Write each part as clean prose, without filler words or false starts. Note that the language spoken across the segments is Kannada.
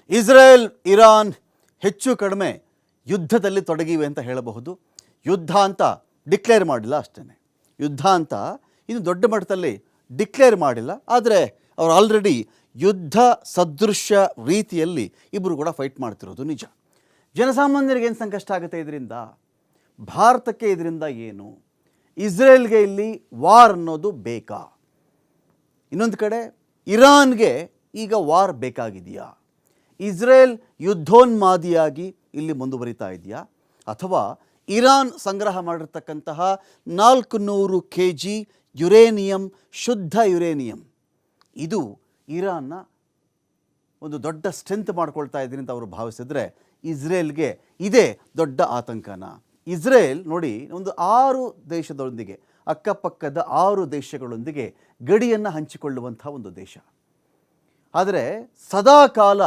ಇಸ್ರೇಲ್ ಇರಾನ್ ಹೆಚ್ಚು ಕಡಿಮೆ ಯುದ್ಧದಲ್ಲಿ ತೊಡಗಿವೆ ಅಂತ ಹೇಳಬಹುದು. ಯುದ್ಧ ಅಂತ ಡಿಕ್ಲೇರ್ ಮಾಡಿಲ್ಲ ಅಷ್ಟೇ. ಯುದ್ಧ ಅಂತ ಇನ್ನು ದೊಡ್ಡ ಮಟ್ಟದಲ್ಲಿ ಡಿಕ್ಲೇರ್ ಮಾಡಿಲ್ಲ, ಆದರೆ ಅವರು ಆಲ್ರೆಡಿ ಯುದ್ಧ ಸದೃಶ ರೀತಿಯಲ್ಲಿ ಇಬ್ಬರು ಕೂಡ ಫೈಟ್ ಮಾಡ್ತಿರೋದು ನಿಜ. ಜನಸಾಮಾನ್ಯರಿಗೆ ಏನು ಸಂಕಷ್ಟ ಆಗುತ್ತೆ ಇದರಿಂದ? ಭಾರತಕ್ಕೆ ಇದರಿಂದ ಏನು? ಇಸ್ರೇಲ್ಗೆ ಇಲ್ಲಿ ವಾರ್ ಅನ್ನೋದು ಬೇಕಾ? ಇನ್ನೊಂದು ಕಡೆ ಇರಾನ್ಗೆ ಈಗ ವಾರ್ ಬೇಕಾಗಿದೆಯಾ? ಇಸ್ರೇಲ್ ಯುದ್ಧೋನ್ಮಾದಿಯಾಗಿ ಇಲ್ಲಿ ಮುಂದುವರಿತಾ ಇದೆಯಾ, ಅಥವಾ ಇರಾನ್ ಸಂಗ್ರಹ ಮಾಡಿರ್ತಕ್ಕಂತಹ 400 kg ಯುರೇನಿಯಂ, ಶುದ್ಧ ಯುರೇನಿಯಂ, ಇದು ಇರಾನ್ನ ಒಂದು ದೊಡ್ಡ ಸ್ಟ್ರೆಂತ್ ಮಾಡ್ಕೊಳ್ತಾ ಇದ್ದೀನಿ ಅಂತ ಅವರು ಭಾವಿಸಿದ್ರೆ ಇಸ್ರೇಲ್ಗೆ ಇದೇ ದೊಡ್ಡ ಆತಂಕನ. ಇಸ್ರೇಲ್ ನೋಡಿ, ಒಂದು 6 ದೇಶದೊಂದಿಗೆ, ಅಕ್ಕಪಕ್ಕದ 6 ದೇಶಗಳೊಂದಿಗೆ ಗಡಿಯನ್ನು ಹಂಚಿಕೊಳ್ಳುವಂಥ ಒಂದು ದೇಶ. ಆದರೆ ಸದಾಕಾಲ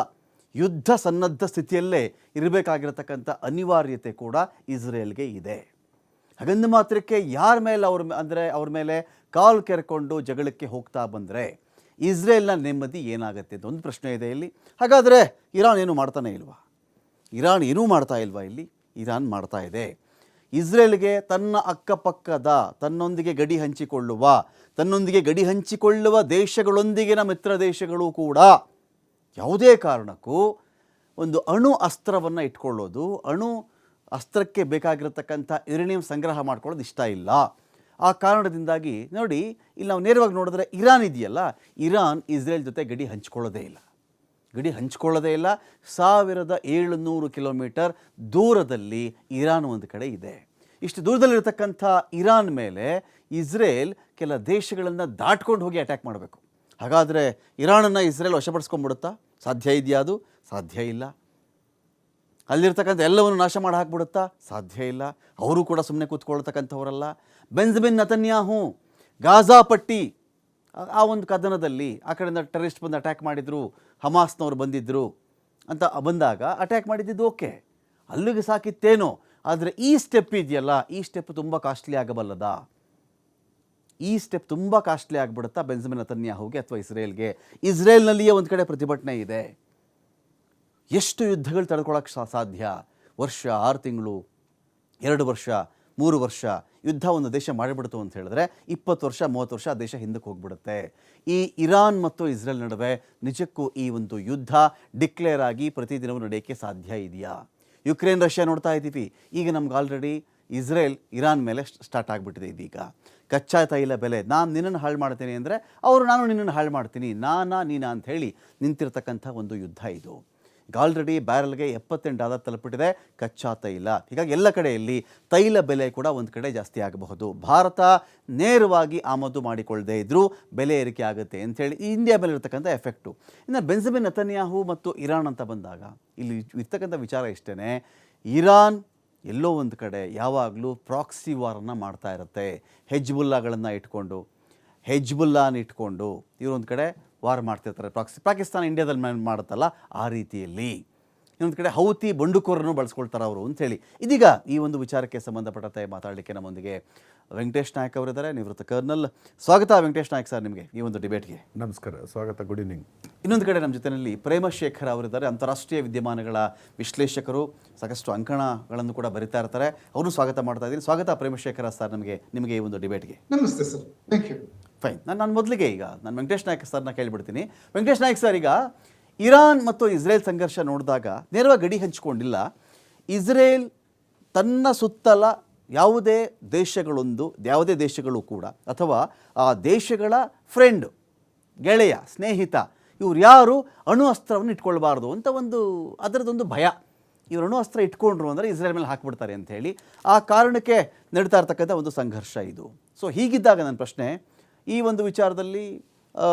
ಯುದ್ಧ ಸನ್ನದ್ಧ ಸ್ಥಿತಿಯಲ್ಲೇ ಇರಬೇಕಾಗಿರತಕ್ಕಂಥ ಅನಿವಾರ್ಯತೆ ಕೂಡ ಇಸ್ರೇಲ್ಗೆ ಇದೆ. ಹಾಗಂದ ಮಾತ್ರಕ್ಕೆ ಯಾರ ಮೇಲೆ ಅವ್ರ ಮೇಲೆ ಕಾಲು ಕೆರ್ಕೊಂಡು ಜಗಳಕ್ಕೆ ಹೋಗ್ತಾ ಬಂದರೆ ಇಸ್ರೇಲ್ನ ನೆಮ್ಮದಿ ಏನಾಗುತ್ತೆ ಅಂತ ಒಂದು ಪ್ರಶ್ನೆ ಇದೆ ಇಲ್ಲಿ. ಹಾಗಾದರೆ ಇರಾನ್ ಏನು ಮಾಡ್ತಾನೆ ಇಲ್ವಾ? ಇರಾನ್ ಏನೂ ಮಾಡ್ತಾ ಇಲ್ವಾ? ಇಲ್ಲಿ ಇರಾನ್ ಮಾಡ್ತಾ ಇದೆ. ಇಸ್ರೇಲ್ಗೆ ತನ್ನ ಅಕ್ಕಪಕ್ಕದ ತನ್ನೊಂದಿಗೆ ಗಡಿ ಹಂಚಿಕೊಳ್ಳುವ ದೇಶಗಳೊಂದಿಗಿನ ಮಿತ್ರ ದೇಶಗಳು ಕೂಡ ಯಾವುದೇ ಕಾರಣಕ್ಕೂ ಒಂದು ಅಣು ಅಸ್ತ್ರವನ್ನು ಇಟ್ಕೊಳ್ಳೋದು, ಅಣು ಅಸ್ತ್ರಕ್ಕೆ ಬೇಕಾಗಿರತಕ್ಕಂಥ ಯುರೇನಿಯಂ ಸಂಗ್ರಹ ಮಾಡ್ಕೊಳ್ಳೋದು ಇಷ್ಟ ಇಲ್ಲ. ಆ ಕಾರಣದಿಂದಾಗಿ ನೋಡಿ, ಇಲ್ಲಿ ನಾವು ನೇರವಾಗಿ ನೋಡಿದ್ರೆ ಇರಾನ್ ಇದೆಯಲ್ಲ, ಇರಾನ್ ಇಸ್ರೇಲ್ ಜೊತೆ ಗಡಿ ಹಂಚ್ಕೊಳ್ಳೋದೇ ಇಲ್ಲ. 1700 ಕಿಲೋಮೀಟರ್ ದೂರದಲ್ಲಿ ಇರಾನ್ ಒಂದು ಕಡೆ ಇದೆ. ಇಷ್ಟು ದೂರದಲ್ಲಿರ್ತಕ್ಕಂಥ ಇರಾನ್ ಮೇಲೆ ಇಸ್ರೇಲ್ ಕೆಲ ದೇಶಗಳನ್ನು ದಾಟ್ಕೊಂಡು ಹೋಗಿ ಅಟ್ಯಾಕ್ ಮಾಡಬೇಕು. ಹಾಗಾದರೆ ಇರಾನನ್ನು ಇಸ್ರೇಲ್ ವಶಪಡಿಸ್ಕೊಂಡ್ಬಿಡುತ್ತಾ? ಸಾಧ್ಯ ಇದೆಯಾ? ಅದು ಸಾಧ್ಯ ಇಲ್ಲ. ಅಲ್ಲಿರ್ತಕ್ಕಂಥ ಎಲ್ಲವನ್ನು ನಾಶ ಮಾಡಿ ಹಾಕ್ಬಿಡುತ್ತಾ? ಸಾಧ್ಯ ಇಲ್ಲ. ಅವರು ಕೂಡ ಸುಮ್ಮನೆ ಕೂತ್ಕೊಳ್ತಕ್ಕಂಥವರಲ್ಲ. ಬೆಂಜಮಿನ್ ನೆತನ್ಯಾಹು ಗಾಜಾ ಪಟ್ಟಿ ಆ ಒಂದು ಕದನದಲ್ಲಿ ಆ ಕಡೆಯಿಂದ ಟೆರರಿಸ್ಟ್ ಬಂದು ಅಟ್ಯಾಕ್ ಮಾಡಿದರು, ಹಮಾಸ್ನವ್ರು ಬಂದಿದ್ದರು ಅಂತ ಬಂದಾಗ ಅಟ್ಯಾಕ್ ಮಾಡಿದ್ದು ಓಕೆ, ಅಲ್ಲಿಗೆ ಸಾಕಿತ್ತೇನೋ. ಆದರೆ ಈ ಸ್ಟೆಪ್ ಇದೆಯಲ್ಲ, ಈ ಸ್ಟೆಪ್ ತುಂಬ ಕಾಸ್ಟ್ಲಿ ಆಗಬಲ್ಲದ? ಈ ಸ್ಟೆಪ್ ತುಂಬ ಕಾಸ್ಟ್ಲಿ ಆಗಿಬಿಡುತ್ತಾ ಬೆಂಜಮಿನ್ ನೆತನ್ಯಾಹುಗೆ ಅಥವಾ ಇಸ್ರೇಲ್ಗೆ? ಇಸ್ರೇಲ್ನಲ್ಲಿಯೇ ಒಂದು ಕಡೆ ಪ್ರತಿಭಟನೆ ಇದೆ. ಎಷ್ಟು ಯುದ್ಧಗಳು ತಡ್ಕೊಳ್ಳೋಕ್ಕೆ ಸಾಧ್ಯ? ವರ್ಷ, 6 ತಿಂಗಳು, 2 ವರ್ಷ, 3 ವರ್ಷ ಯುದ್ಧ ಒಂದು ದೇಶ ಮಾಡಿಬಿಡ್ತು ಅಂತ ಹೇಳಿದ್ರೆ 20 ವರ್ಷ, 30 ವರ್ಷ ಆ ದೇಶ ಹಿಂದಕ್ಕೆ ಹೋಗ್ಬಿಡುತ್ತೆ. ಈ ಇರಾನ್ ಮತ್ತು ಇಸ್ರೇಲ್ ನಡುವೆ ನಿಜಕ್ಕೂ ಈ ಒಂದು ಯುದ್ಧ ಡಿಕ್ಲೇರ್ ಆಗಿ ಪ್ರತಿದಿನವೂ ನಡೆಯೋಕ್ಕೆ ಸಾಧ್ಯ ಇದೆಯಾ? ಯುಕ್ರೇನ್ ರಷ್ಯಾ ನೋಡ್ತಾ ಇದ್ದೀವಿ. ಈಗ ನಮ್ಗೆ ಆಲ್ರೆಡಿ ಇಸ್ರೇಲ್ ಇರಾನ್ ಮೇಲೆ ಸ್ಟಾರ್ಟ್ ಆಗಿಬಿಟ್ಟಿದೆ. ಇದೀಗ ಕಚ್ಚಾ ತೈಲ ಬೆಲೆ, ನಾನು ನಿನ್ನನ್ನು ಹಾಳು ಮಾಡ್ತೀನಿ ಅಂದರೆ ನಾನು ನಿನ್ನನ್ನು ಹಾಳು ಮಾಡ್ತೀನಿ, ನೀನಾ ಅಂತ ಹೇಳಿ ನಿಂತಿರ್ತಕ್ಕಂಥ ಒಂದು ಯುದ್ಧ ಇದು. ಈಗ ಆಲ್ರೆಡಿ ಬ್ಯಾರಲ್ಗೆ $78 ತಲುಪಿಟ್ಟಿದೆ ಕಚ್ಚಾ ತೈಲ. ಹೀಗಾಗಿ ಎಲ್ಲ ಕಡೆಯಲ್ಲಿ ತೈಲ ಬೆಲೆ ಕೂಡ ಒಂದು ಕಡೆ ಜಾಸ್ತಿ ಆಗಬಹುದು. ಭಾರತ ನೇರವಾಗಿ ಆಮದು ಮಾಡಿಕೊಳ್ಳದೆ ಇದ್ದರೂ ಬೆಲೆ ಏರಿಕೆ ಆಗುತ್ತೆ ಅಂಥೇಳಿ ಇಂಡಿಯಾ ಮೇಲೆ ಇರ್ತಕ್ಕಂಥ ಎಫೆಕ್ಟು. ಇನ್ನು ಬೆಂಜಮಿನ್ ನೆತನ್ಯಾಹು ಮತ್ತು ಇರಾನ್ ಅಂತ ಬಂದಾಗ ಇಲ್ಲಿ ಇರ್ತಕ್ಕಂಥ ವಿಚಾರ ಇಷ್ಟೇ, ಇರಾನ್ ಎಲ್ಲೋ ಒಂದು ಕಡೆ ಯಾವಾಗಲೂ ಪ್ರಾಕ್ಸಿ ವಾರನ್ನು ಮಾಡ್ತಾ ಇರುತ್ತೆ. ಹೆಜ್ಬುಲ್ಲಾಗಳನ್ನು ಇಟ್ಕೊಂಡು ಇವರೊಂದು ಕಡೆ ವಾರ್ ಮಾಡ್ತಿರ್ತಾರೆ. ಪಾಕಿಸ್ತಾನ ಇಂಡಿಯಾದಲ್ಲಿ ಮಾಡುತ್ತಲ್ಲ ಆ ರೀತಿಯಲ್ಲಿ. ಇನ್ನೊಂದು ಕಡೆ ಹೌತಿ ಬಂಡುಕೋರನ್ನು ಬಳಸ್ಕೊಳ್ತಾರೆ ಅವರು ಅಂಥೇಳಿ. ಇದೀಗ ಈ ಒಂದು ವಿಚಾರಕ್ಕೆ ಸಂಬಂಧಪಟ್ಟಂತೆ ಮಾತಾಡಲಿಕ್ಕೆ ನಮ್ಮೊಂದಿಗೆ ವೆಂಕಟೇಶ್ ನಾಯಕ್ ಅವರಿದ್ದಾರೆ, ನಿವೃತ್ತ ಕರ್ನಲ್. ಸ್ವಾಗತ ವೆಂಕಟೇಶ್ ನಾಯಕ್ ಸರ್ ನಿಮಗೆ ಈ ಒಂದು ಡಿಬೇಟ್ಗೆ. ನಮಸ್ಕಾರ, ಸ್ವಾಗತ, ಗುಡ್ ಈವ್ನಿಂಗ್. ಇನ್ನೊಂದು ಕಡೆ ನಮ್ಮ ಜೊತೆಯಲ್ಲಿ ಪ್ರೇಮಶೇಖರ್ ಅವರಿದ್ದಾರೆ, ಅಂತಾರಾಷ್ಟ್ರೀಯ ವಿದ್ಯಮಾನಗಳ ವಿಶ್ಲೇಷಕರು, ಸಾಕಷ್ಟು ಅಂಕಣಗಳನ್ನು ಕೂಡ ಬರಿತಾ ಇರ್ತಾರೆ. ಅವರು ಸ್ವಾಗತ ಮಾಡ್ತಾ ಇದ್ದೀನಿ. ಸ್ವಾಗತ ಪ್ರೇಮಶೇಖರ ಸರ್ ನಿಮಗೆ ಈ ಒಂದು ಡಿಬೇಟ್ಗೆ. ನಮಸ್ತೆ ಸರ್, ಥ್ಯಾಂಕ್ ಯು. ಫೈನ್. ನಾನು ಮೊದಲಿಗೆ ನಾನು ವೆಂಕಟೇಶ್ ನಾಯಕ್ ಸರ್ನ ಕೇಳಿಬಿಡ್ತೀನಿ. ವೆಂಕಟೇಶ್ ನಾಯಕ್ ಸರ್, ಈಗ ಇರಾನ್ ಮತ್ತು ಇಸ್ರೇಲ್ ಸಂಘರ್ಷ ನೋಡಿದಾಗ ನೇರವಾಗಿ ಗಡಿ ಹಂಚಿಕೊಂಡಿಲ್ಲ. ಇಸ್ರೇಲ್ ತನ್ನ ಸುತ್ತಲ ಯಾವುದೇ ದೇಶಗಳು ಕೂಡ, ಅಥವಾ ಆ ದೇಶಗಳ ಫ್ರೆಂಡ್, ಗೆಳೆಯ, ಸ್ನೇಹಿತ, ಇವ್ರು ಯಾರು ಅಣು ಅಸ್ತ್ರವನ್ನು ಇಟ್ಕೊಳ್ಬಾರ್ದು ಅಂತ ಅದರದೊಂದು ಭಯ. ಇವರು ಅಣು ಅಸ್ತ್ರ ಇಟ್ಕೊಂಡ್ರು ಅಂದರೆ ಇಸ್ರೇಲ್ ಮೇಲೆ ಹಾಕ್ಬಿಡ್ತಾರೆ ಅಂಥೇಳಿ ಆ ಕಾರಣಕ್ಕೆ ನಡೀತಾ ಇರ್ತಕ್ಕಂಥ ಒಂದು ಸಂಘರ್ಷ ಇದು. ಸೊ ಹೀಗಿದ್ದಾಗ ನನ್ನ ಪ್ರಶ್ನೆ, ಈ ಒಂದು ವಿಚಾರದಲ್ಲಿ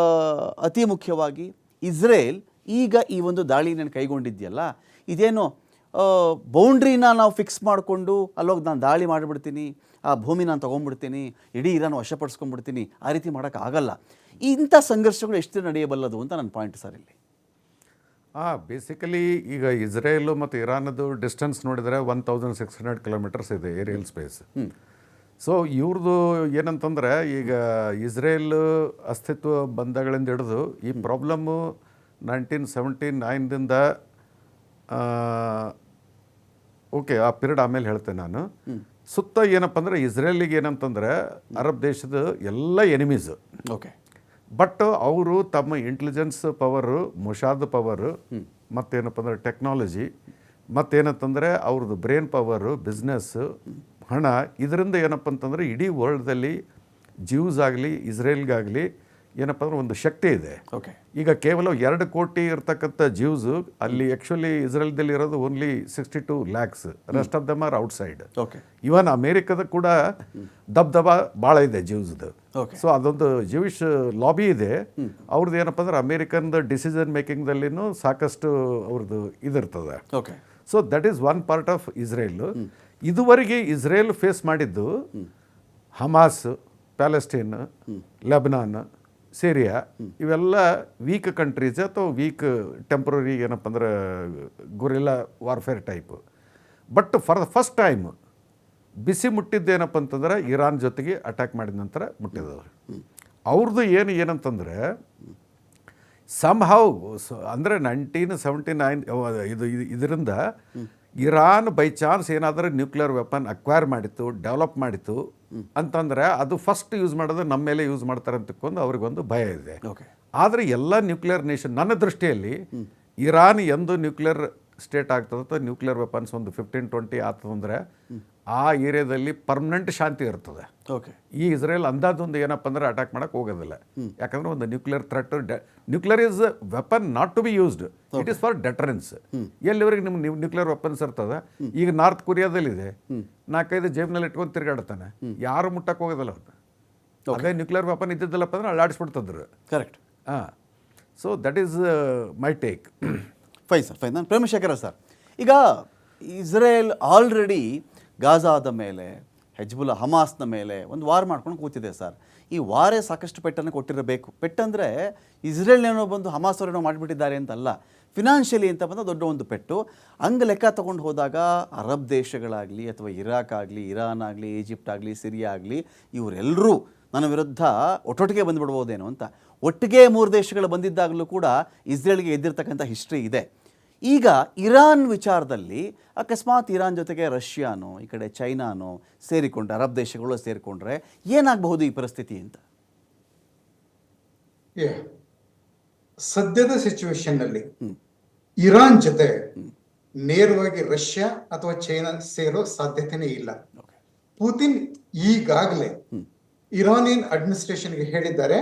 ಅತಿ ಮುಖ್ಯವಾಗಿ ಇಸ್ರೇಲ್ ಈಗ ಈ ಒಂದು ದಾಳಿಯನ್ನು ಕೈಗೊಂಡಿದೆಯಲ್ಲ, ಇದೇನೋ ಬೌಂಡ್ರಿನ ನಾವು ಫಿಕ್ಸ್ ಮಾಡಿಕೊಂಡು ಅಲ್ಲೋಗಿ ನಾನು ದಾಳಿ ಮಾಡಿಬಿಡ್ತೀನಿ, ಆ ಭೂಮಿ ನಾನು ತೊಗೊಂಡ್ಬಿಡ್ತೀನಿ, ಇಡೀ ಇರಾನ್ ವಶಪಡಿಸ್ಕೊಂಡ್ಬಿಡ್ತೀನಿ, ಆ ರೀತಿ ಮಾಡೋಕ್ಕಾಗಲ್ಲ. ಇಂಥ ಸಂಘರ್ಷಗಳು ಎಷ್ಟು ನಡೆಯಬಲ್ಲದು ಅಂತ ನನ್ನ ಪಾಯಿಂಟ್ ಸರ್ ಇಲ್ಲಿ. ಬೇಸಿಕಲಿ ಈಗ ಇಸ್ರೇಲು ಮತ್ತು ಇರಾನದು ಡಿಸ್ಟೆನ್ಸ್ ನೋಡಿದರೆ 1600 ಕಿಲೋಮೀಟರ್ಸ್ ಇದೆ ಏರಿಯಲ್ ಸ್ಪೇಸ್. ಸೊ ಇವ್ರದ್ದು ಏನಂತಂದರೆ, ಈಗ ಇಸ್ರೇಲ್ ಅಸ್ತಿತ್ವ ಬಂದಾಗಳಿಂದ ಹಿಡಿದು ಈ ಪ್ರಾಬ್ಲಮ್ಮು 1979ದಿಂದ ಓಕೆ, ಆ ಪೀರಿಯಡ್ ಆಮೇಲೆ ಹೇಳ್ತೇನೆ ನಾನು. ಸುತ್ತ ಏನಪ್ಪ ಅಂದರೆ ಇಸ್ರೇಲಿಗೆ ಏನಂತಂದರೆ ಅರಬ್ ದೇಶದ ಎಲ್ಲ ಎನಿಮೀಸ್. ಓಕೆ. ಬಟ್ ಅವರು ತಮ್ಮ ಇಂಟೆಲಿಜೆನ್ಸ್ ಪವರು, ಮೊಶಾದ್ ಪವರು, ಮತ್ತೇನಪ್ಪ ಅಂದರೆ ಟೆಕ್ನಾಲಜಿ, ಮತ್ತೇನಂತಂದರೆ ಅವ್ರದ್ದು ಬ್ರೈನ್ ಪವರು, ಬಿಸ್ನೆಸ್ಸು, ಹಣ, ಇದರಿಂದ ಏನಪ್ಪ ಅಂತಂದರೆ ಇಡೀ ವರ್ಲ್ಡ್ದಲ್ಲಿ ಜ್ಯೂಸ್ ಆಗಲಿ ಇಸ್ರೇಲ್ಗಾಗಲಿ ಏನಪ್ಪ ಅಂದ್ರೆ ಒಂದು ಶಕ್ತಿ ಇದೆ. ಓಕೆ. ಈಗ ಕೇವಲ 2 ಕೋಟಿ ಇರ್ತಕ್ಕಂಥ ಜ್ಯೂಸು ಅಲ್ಲಿ ಆ್ಯಕ್ಚುಲಿ ಇಸ್ರೇಲ್ದಲ್ಲಿ ಇರೋದು only 62 lakhs, rest of them are outside. Okay. Even ಅಮೇರಿಕದ ಕೂಡ ದಬ್ ಭಾಳ ಇದೆ ಜ್ಯೂಸ್ದು. ಓಕೆ. ಸೊ ಅದೊಂದು ಜ್ಯೂವಿಶ್ ಲಾಬಿ ಇದೆ ಅವ್ರದ್ದು. ಏನಪ್ಪ ಅಂದ್ರೆ ಅಮೇರಿಕನ್ದು ಡಿಸಿಷನ್ ಮೇಕಿಂಗ್ದಲ್ಲಿನೂ ಸಾಕಷ್ಟು ಅವ್ರದ್ದು ಇದಿರ್ತದೆ. Okay. So that is one part of Israel. ಇದುವರೆಗೆ ಇಸ್ರೇಲ್ ಫೇಸ್ ಮಾಡಿದ್ದು ಹಮಾಸ್, ಪ್ಯಾಲೆಸ್ಟೈನ್, ಲೆಬನಾನ್, ಸಿರಿಯಾ, ಇವೆಲ್ಲ ವೀಕ್ ಕಂಟ್ರೀಸ್ ಅಥವಾ ವೀಕ್ ಟೆಂಪ್ರರಿ ಏನಪ್ಪ ಅಂದ್ರೆ guerrilla warfare type. But for the first time ಬಿಸಿ ಮುಟ್ಟಿದ್ದೇನಪ್ಪ ಅಂತಂದ್ರೆ ಇರಾನ್ ಜೊತೆಗೆ ಅಟ್ಯಾಕ್ ಮಾಡಿದ ನಂತರ ಮುಟ್ಟಿದವರು. ಅವ್ರದ್ದು ಏನಂತಂದರೆ ಸಮ್ಹೌ ಅಂದರೆ 1979 ಇದರಿಂದ ಇರಾನ್ ಬೈ ಚಾನ್ಸ್ ಏನಾದರೂ ನ್ಯೂಕ್ಲಿಯರ್ ವೆಪನ್ ಅಕ್ವೈರ್ ಮಾಡಿತ್ತು, ಡೆವಲಪ್ ಮಾಡಿತ್ತು ಅಂತಂದರೆ ಅದು ಫಸ್ಟ್ ಯೂಸ್ ಮಾಡೋದು ನಮ್ಮ ಮೇಲೆ ಯೂಸ್ ಮಾಡ್ತಾರೆ ಅಂತಕೊಂಡು ಅವ್ರಿಗೊಂದು ಭಯ ಇದೆ. ಆದರೆ ಎಲ್ಲ ನ್ಯೂಕ್ಲಿಯರ್ ನೇಷನ್, ನನ್ನ ದೃಷ್ಟಿಯಲ್ಲಿ ಇರಾನ್ ಎಂದು ನ್ಯೂಕ್ಲಿಯರ್ ಸ್ಟೇಟ್ ಆಗ್ತದೆ ಅಥವಾ ನ್ಯೂಕ್ಲಿಯರ್ ವೆಪನ್ಸ್ ಒಂದು 15-20 ಆಗ್ತದಂದರೆ ಆ ಏರಿಯಾದಲ್ಲಿ ಪರ್ಮನೆಂಟ್ ಶಾಂತಿ ಇರ್ತದೆ. ಓಕೆ. ಈ ಇಸ್ರೇಲ್ ಅಂದಾಜೊಂದು ಏನಪ್ಪ ಅಂದ್ರೆ ಅಟ್ಯಾಕ್ ಮಾಡೋಕ್ಕೆ ಹೋಗೋದಿಲ್ಲ. ಯಾಕಂದರೆ ಒಂದು nuclear threat, nuclear is weapon not to be used, it is for deterrence. ಎಲ್ಲಿವರೆಗೆ ನಿಮ್ಮ ನ್ಯೂಕ್ಲಿಯರ್ ವೆಪನ್ಸ್ ಇರ್ತದೆ. ಈಗ ನಾರ್ತ್ ಕೊರಿಯಾದಲ್ಲಿದೆ, 4-5 ಜೇಬ್ನಲ್ಲಿ ಇಟ್ಕೊಂಡು ತಿರುಗಾಡ್ತಾನೆ, ಯಾರು ಮುಟ್ಟಕ್ಕೆ ಹೋಗೋದಿಲ್ಲ ಅವ್ರು. ಅದೇ ನ್ಯೂಕ್ಲಿಯರ್ ವೆಪನ್ ಇದ್ದಿದ್ದಲ್ಲಪ್ಪ ಅಂದ್ರೆ ಅಳ್ಳಾಡಿಸ್ಬಿಡ್ತದ್ರು. ಕರೆಕ್ಟ್. ಹಾಂ. So that is my take. Fine sir, fine. ನಾನು ಪ್ರೇಮಶೇಖರ ಸರ್, ಈಗ ಇಸ್ರೇಲ್ ಆಲ್ರೆಡಿ ಗಾಜಾದ ಮೇಲೆ, ಹೆಜ್ಬುಲ್ಲಾ ಹಮಾಸ್ನ ಮೇಲೆ ಒಂದು ವಾರ್ ಮಾಡ್ಕೊಂಡು ಕೂತಿದೆ ಸರ್. ಈ ವಾರೇ ಸಾಕಷ್ಟು ಪೆಟ್ಟನ್ನು ಕೊಟ್ಟಿರಬೇಕು. ಪೆಟ್ಟಂದರೆ ಇಸ್ರೇಲ್ನೇನೋ ಬಂದು ಹಮಾಸ್ ಅವರೇನೋ ಮಾಡಿಬಿಟ್ಟಿದ್ದಾರೆ ಅಂತಲ್ಲ, ಫಿನಾನ್ಷಿಯಲಿ ಅಂತ ಬಂದ ದೊಡ್ಡ ಒಂದು ಪೆಟ್ಟು. ಹಂಗೆ ಲೆಕ್ಕ ತೊಗೊಂಡು ಹೋದಾಗ ಅರಬ್ ದೇಶಗಳಾಗಲಿ ಅಥವಾ ಇರಾಕ್ ಆಗಲಿ, ಇರಾನ್ ಆಗಲಿ, ಈಜಿಪ್ಟ್ ಆಗಲಿ, ಸಿರಿಯಾ ಆಗಲಿ, ಇವರೆಲ್ಲರೂ ನನ್ನ ವಿರುದ್ಧ ಒಟ್ಟೊಟ್ಟಿಗೆ ಬಂದುಬಿಡ್ಬೋದೇನೋ ಅಂತ. ಒಟ್ಟಿಗೆ 3 ದೇಶಗಳು ಬಂದಿದ್ದಾಗಲೂ ಕೂಡ ಇಸ್ರೇಲ್ಗೆ ಎದ್ದಿರ್ತಕ್ಕಂಥ ಹಿಸ್ಟ್ರಿ ಇದೆ. ಈಗ ಇರಾನ್ ವಿಚಾರದಲ್ಲಿ ಅಕಸ್ಮಾತ್ ಇರಾನ್ ಜೊತೆಗೆ ರಷ್ಯಾನೋ ಈ ಕಡೆ ಚೈನಾನೋ ಸೇರಿಕೊಂಡ್ರೆ, ಅರಬ್ ದೇಶಗಳು ಸೇರಿಕೊಂಡ್ರೆ ಏನಾಗಬಹುದು ಈ ಪರಿಸ್ಥಿತಿ ಅಂತ? ಸದ್ಯದ ಸಿಚುವೇಶನ್ನಲ್ಲಿ ಇರಾನ್ ಜೊತೆ ನೇರವಾಗಿ ರಷ್ಯಾ ಅಥವಾ ಚೈನಾ ಸೇರೋ ಸಾಧ್ಯತೆನೇ ಇಲ್ಲ. ಪುತಿನ್ ಈಗಾಗಲೇ ಇರಾನಿಯನ್ ಅಡ್ಮಿನಿಸ್ಟ್ರೇಷನ್ಗೆ ಹೇಳಿದ್ದಾರೆ,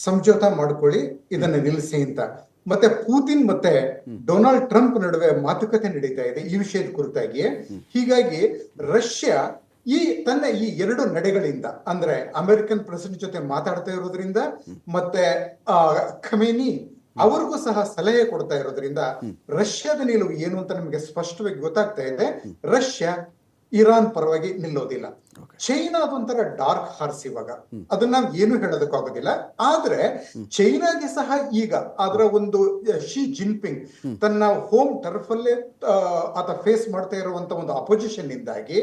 ಸಮझौता ಮಾಡ್ಕೊಳ್ಳಿ, ಇದನ್ನ ನಿಲ್ಲಿಸಿ ಅಂತ. ಮತ್ತೆ ಪುತಿನ್ ಮತ್ತೆ ಡೊನಾಲ್ಡ್ ಟ್ರಂಪ್ ನಡುವೆ ಮಾತುಕತೆ ನಡೀತಾ ಇದೆ ಈ ವಿಷಯದ ಕುರಿತಾಗಿ. ಹೀಗಾಗಿ ರಷ್ಯಾ ತನ್ನ ಈ 2 ನಡೆಗಳಿಂದ, ಅಂದ್ರೆ ಅಮೆರಿಕನ್ ಪ್ರೆಸಿಡೆಂಟ್ ಜೊತೆ ಮಾತಾಡ್ತಾ ಇರೋದ್ರಿಂದ ಮತ್ತೆ ಖಮೇನಿ ಅವ್ರಿಗೂ ಸಹ ಸಲಹೆ ಕೊಡ್ತಾ ಇರೋದ್ರಿಂದ ರಷ್ಯಾದ ನಿಲುವು ಏನು ಅಂತ ನಮಗೆ ಸ್ಪಷ್ಟವಾಗಿ ಗೊತ್ತಾಗ್ತಾ ಇದೆ. ರಷ್ಯಾ ಇರಾನ್ ಪರವಾಗಿ ನಿಲ್ಲೋದಿಲ್ಲ. ಚೈನಾದೊಂಥರ ಡಾರ್ಕ್ ಹಾರ್ಸ್ ಇವಾಗ, ಅದನ್ನ ನಾವು ಏನು ಹೇಳೋದಕ್ಕಾಗೋದಿಲ್ಲ. ಆದ್ರೆ ಚೈನಾಗೆ ಸಹ ಈಗ ಅದರ ಒಂದು ಶಿ ಜಿನ್ಪಿಂಗ್ ತನ್ನ ಹೋಮ್ ಟರ್ಫ್ ಅಲ್ಲೇ ಆತ ಫೇಸ್ ಮಾಡ್ತಾ ಇರುವಂತ ಒಂದು ಅಪೋಸಿಷನ್ ಇಂದಾಗಿ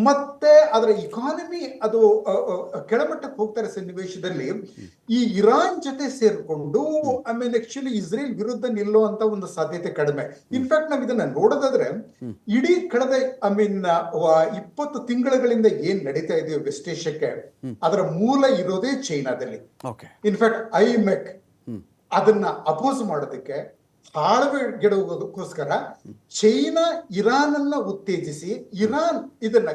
ಮತ್ತೆ ಅದರ ಇಕಾನಮಿ ಅದು ಕೆಳಮಟ್ಟಕ್ಕೆ ಹೋಗ್ತಾ ಇರೋ ಸನ್ನಿವೇಶದಲ್ಲಿ ಈ ಇರಾನ್ ಜೊತೆ ಸೇರ್ಕೊಂಡು ಆಮೇಲೆ ಆಕ್ಚುಲಿ ಇಸ್ರೇಲ್ ವಿರುದ್ಧ ನಿಲ್ಲುವಂತ ಒಂದು ಸಾಧ್ಯತೆ ಕಡಿಮೆ. ಇನ್ಫ್ಯಾಕ್ಟ್ ನಾವ್ ಇದನ್ನ ನೋಡೋದಾದ್ರೆ ಇಡೀ ಕಳೆದ 20 ತಿಂಗಳುಗಳಿಂದ ಏನ್ ನಡೀತಾ ಇದೆಯೋ ವೆಸ್ಟ್ ಏಷ್ಯಾಕ್ಕೆ, ಅದರ ಮೂಲ ಇರೋದೇ ಚೈನಾದಲ್ಲಿ. ಇನ್ಫ್ಯಾಕ್ಟ್ ಐಮೆಕ್ ಅದನ್ನ ಅಪೋಸ್ ಮಾಡೋದಕ್ಕೆ, ಹಾಳುಗೆಡುವುದಕ್ಕೋಸ್ಕರ ಚೈನಾ ಇರಾನ್ ಅನ್ನ ಉತ್ತೇಜಿಸಿ ಇರಾನ್ ಇದನ್ನ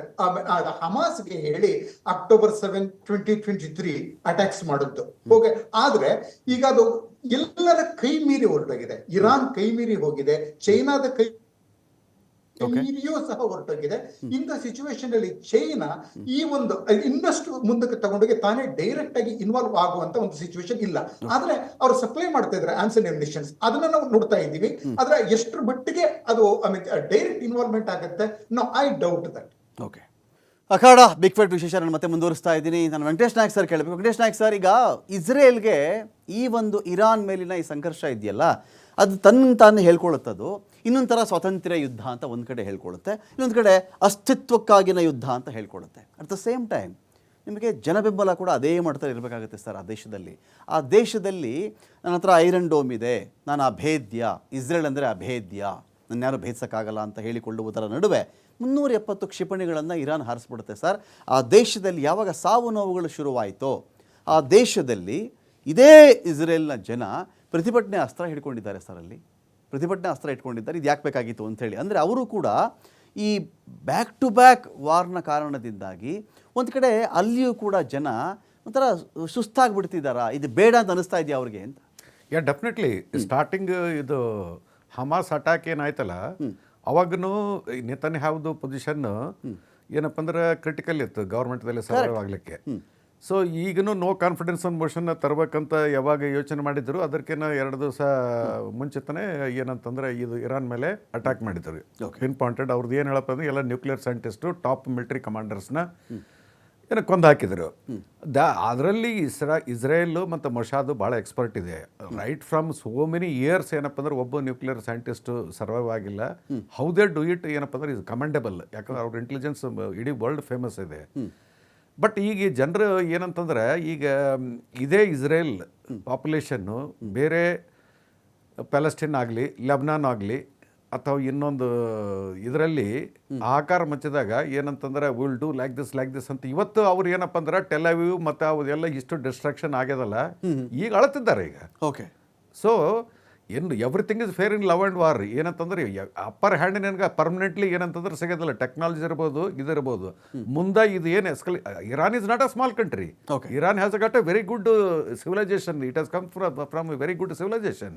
ಹಮಾಸ್ಗೆ ಹೇಳಿ October 7, 2023 ಅಟ್ಯಾಕ್ಸ್ ಮಾಡಿದ್ದು. ಓಕೆ. ಆದ್ರೆ ಈಗ ಅದು ಎಲ್ಲರ ಕೈ ಮೀರಿ ಹೊರಟೋಗಿದೆ. ಇರಾನ್ ಕೈ ಮೀರಿ ಹೋಗಿದೆ, ಚೈನಾದ ಕೈ ಮೀರಿಯೂ ಸಹ ಹೊರಟೋಗಿದೆ. ಇಂಥ ಸಿಚುವೇಶನ್ ಅಲ್ಲಿ ಚೈನಾ ಈ ಒಂದು ಇನ್ನಷ್ಟು ಮುಂದಕ್ಕೆ ತಗೊಂಡೋಗಿ ತಾನೇ ಡೈರೆಕ್ಟ್ ಆಗಿ ಇನ್ವಾಲ್ವ್ ಆಗುವಂತ ಒಂದು ಸಿಚುವೇಶನ್ ಇಲ್ಲ. ಆದ್ರೆ ಅವ್ರು ಸಪ್ಲೈ ಮಾಡ್ತಾ ಇದ್ದಾರೆ ಆನ್ಸರ್ ಮ್ಯುನಿಷನ್ಸ್, ಅದನ್ನ ನಾವು ನೋಡ್ತಾ ಇದ್ದೀವಿ. ಆದ್ರೆ ಎಷ್ಟರ ಮಟ್ಟಿಗೆ ಅದು ಡೈರೆಕ್ಟ್ ಇನ್ವಾಲ್ವ್ಮೆಂಟ್ ಆಗುತ್ತೆ, no I doubt that. Okay. ಅಖಾಡ ಬಿಗ್ ಫೈಟ್ ವಿಶೇಷ ನಾನು ಮತ್ತೆ ಮುಂದುವರಿಸ್ತಾ ಇದ್ದೀನಿ. ನಾನು ವೆಂಕಟೇಶ್ ನಾಯಕ್ ಸರ್ ಕೇಳಬೇಕು. ವೆಂಕಟೇಶ್ ನಾಯಕ್ ಸರ್, ಈಗ ಇಸ್ರೇಲ್ಗೆ ಈ ಒಂದು ಇರಾನ್ ಮೇಲಿನ ಈ ಸಂಘರ್ಷ ಇದೆಯಲ್ಲ, ಅದು ತಾನು ಹೇಳ್ಕೊಳ್ಳುತ್ತದು ಇನ್ನೊಂದು ಥರ ಸ್ವಾತಂತ್ರ್ಯ ಯುದ್ಧ ಅಂತ ಒಂದು ಕಡೆ ಹೇಳ್ಕೊಳ್ಳುತ್ತೆ, ಇನ್ನೊಂದು ಕಡೆ ಅಸ್ತಿತ್ವಕ್ಕಾಗಿನ ಯುದ್ಧ ಅಂತ ಹೇಳ್ಕೊಳ್ಳುತ್ತೆ. ಅಟ್ ದ ಸೇಮ್ ಟೈಮ್ ನಿಮಗೆ ಜನಬೆಂಬಲ ಕೂಡ ಅದೇ ಮಟ್ಟದಲ್ಲಿ ಇರಬೇಕಾಗುತ್ತೆ ಸರ್. ಆ ದೇಶದಲ್ಲಿ ನನ್ನ ಹತ್ರ ಐರನ್ ಡೋಮ್ ಇದೆ, ನಾನು ಅಭೇದ್ಯ, ಇಸ್ರೇಲ್ ಅಂದರೆ ಅಭೇದ್ಯ, ನನ್ಯಾರು ಭೇದಿಸೋಕ್ಕಾಗಲ್ಲ ಅಂತ ಹೇಳಿಕೊಳ್ಳುವುದರ ನಡುವೆ 370 ಕ್ಷಿಪಣಿಗಳನ್ನು ಇರಾನ್ ಹಾರಿಸ್ಬಿಡುತ್ತೆ ಸರ್. ಆ ದೇಶದಲ್ಲಿ ಯಾವಾಗ ಸಾವು ನೋವುಗಳು ಶುರುವಾಯಿತೋ ಆ ದೇಶದಲ್ಲಿ ಇದೇ ಇಸ್ರೇಲ್ನ ಜನ ಪ್ರತಿಭಟನೆ ಅಸ್ತ್ರ ಹಿಡ್ಕೊಂಡಿದ್ದಾರೆ ಸರ್. ಅಲ್ಲಿ ಪ್ರತಿಭಟನೆ ಅಸ್ತ್ರ ಇಟ್ಕೊಂಡಿದ್ದಾರೆ. ಇದು ಯಾಕೆ ಬೇಕಾಗಿತ್ತು ಅಂಥೇಳಿ. ಅಂದರೆ ಅವರು ಕೂಡ ಈ ಬ್ಯಾಕ್ ಟು ಬ್ಯಾಕ್ ವಾರ್ನ ಕಾರಣದಿಂದಾಗಿ ಒಂದು ಕಡೆ ಅಲ್ಲಿಯೂ ಕೂಡ ಜನ ಒಂಥರ ಸುಸ್ತಾಗ್ಬಿಡ್ತಿದ್ದಾರಾ, ಇದು ಬೇಡ ಅಂತ ಅನಿಸ್ತಾ ಇದೆಯಾ ಅವ್ರಿಗೆ ಅಂತ? ಡೆಫಿನೆಟ್ಲಿ ಸ್ಟಾರ್ಟಿಂಗ್ ಇದು ಹಮಾಸ್ ಅಟ್ಯಾಕ್ ಏನಾಯ್ತಲ್ಲ ಅವಾಗೂ ನೆತನ್ಯಾಹುದು ಪೊಸಿಷನ್ ಏನಪ್ಪ ಅಂದ್ರೆ ಕ್ರಿಟಿಕಲ್ ಇತ್ತು ಗೌರ್ಮೆಂಟ್ದಲ್ಲಿ ಸರ್ವೈವ್ ಆಗಲಿಕ್ಕೆ. ಸೊ ಈಗನೂ ನೋ ಕಾನ್ಫಿಡೆನ್ಸ್ ಆನ್ ಮೋಷನ್ ತರಬೇಕಂತ ಯಾವಾಗ ಯೋಚನೆ ಮಾಡಿದ್ರು ಅದಕ್ಕಿಂತ 2 ದಿವಸ ಮುಂಚಿತನೇ ಏನಂತಂದ್ರೆ ಇದು ಇರಾನ್ ಮೇಲೆ ಅಟ್ಯಾಕ್ ಮಾಡಿದ್ರು. ಪಿನ್ ಪಾಯಿಂಟೆಡ್ ಅವ್ರದ್ದು ಏನು ಹೇಳಪ್ಪ ಅಂದ್ರೆ ಎಲ್ಲ ನ್ಯೂಕ್ಲಿಯರ್ ಸೈಂಟಿಸ್ಟು ಟಾಪ್ ಮಿಲಿಟರಿ ಕಮಾಂಡರ್ಸ್ನ ಏನೋ ಕೊಂದು ಹಾಕಿದ್ರು. ಅದರಲ್ಲಿ ಇಸ್ರೇಲು ಮತ್ತು ಮೊಸಾದು ಭಾಳ ಎಕ್ಸ್ಪರ್ಟ್ ಇದೆ. Right from so many years ಏನಪ್ಪ ಅಂದ್ರೆ ಒಬ್ಬ ನ್ಯೂಕ್ಲಿಯರ್ ಸೈಂಟಿಸ್ಟು ಸರ್ವೈವ್ ಆಗಿಲ್ಲ. ಹೌ ದೇ ಡೂ ಇಟ್ ಏನಪ್ಪ ಅಂದ್ರೆ ಇಸ್ ಕಮೆಂಡಬಲ್, ಯಾಕಂದ್ರೆ ಅವ್ರ ಇಂಟೆಲಿಜೆನ್ಸ್ ಇಡೀ ವರ್ಲ್ಡ್ ಫೇಮಸ್ ಇದೆ. ಬಟ್ ಈಗ ಜನರು ಏನಂತಂದ್ರೆ ಈಗ ಇದೇ ಇಸ್ರೇಲ್ ಪಾಪ್ಯುಲೇಷನ್ನು ಬೇರೆ ಪ್ಯಾಲೆಸ್ಟೈನ್ ಆಗಲಿ ಲೆಬನಾನ್ ಆಗಲಿ ಅಥವಾ ಇನ್ನೊಂದು ಇದರಲ್ಲಿ ಆಕಾರ ಮಚ್ಚಿದಾಗ ಏನಂತಂದ್ರೆ ವಿಲ್ ಡೂ ಲೈಕ್ ದಿಸ್ ಅಂತ ಇವತ್ತು ಅವ್ರು ಏನಪ್ಪ ಅಂದ್ರೆ ಟೆಲ್ ಅವೀವ್ ಮತ್ತು ಅವೆಲ್ಲ ಇಷ್ಟು ಡಿಸ್ಟ್ರಾಕ್ಷನ್ ಆಗ್ಯದಲ್ಲ ಈಗ ಅಳತಿದ್ದಾರೆ ಈಗ. ಓಕೆ. ಸೊ ಏನು everything is fair in love and war. ಏನಂತಂದ್ರೆ ಅಪ್ಪರ್ ಹ್ಯಾಂಡ್ ನನಗೆ ಪರ್ಮನೆಂಟ್ಲಿ ಏನಂತಂದ್ರೆ ಸಿಗೋದಿಲ್ಲ. ಟೆಕ್ನಾಲಜಿ ಇರ್ಬೋದು ಇದಿರ್ಬೋದು. ಮುಂದೆ ಇದು ಏನು Iran is not a small country. Iran has got a very good civilisation. It has come from very good civilisation.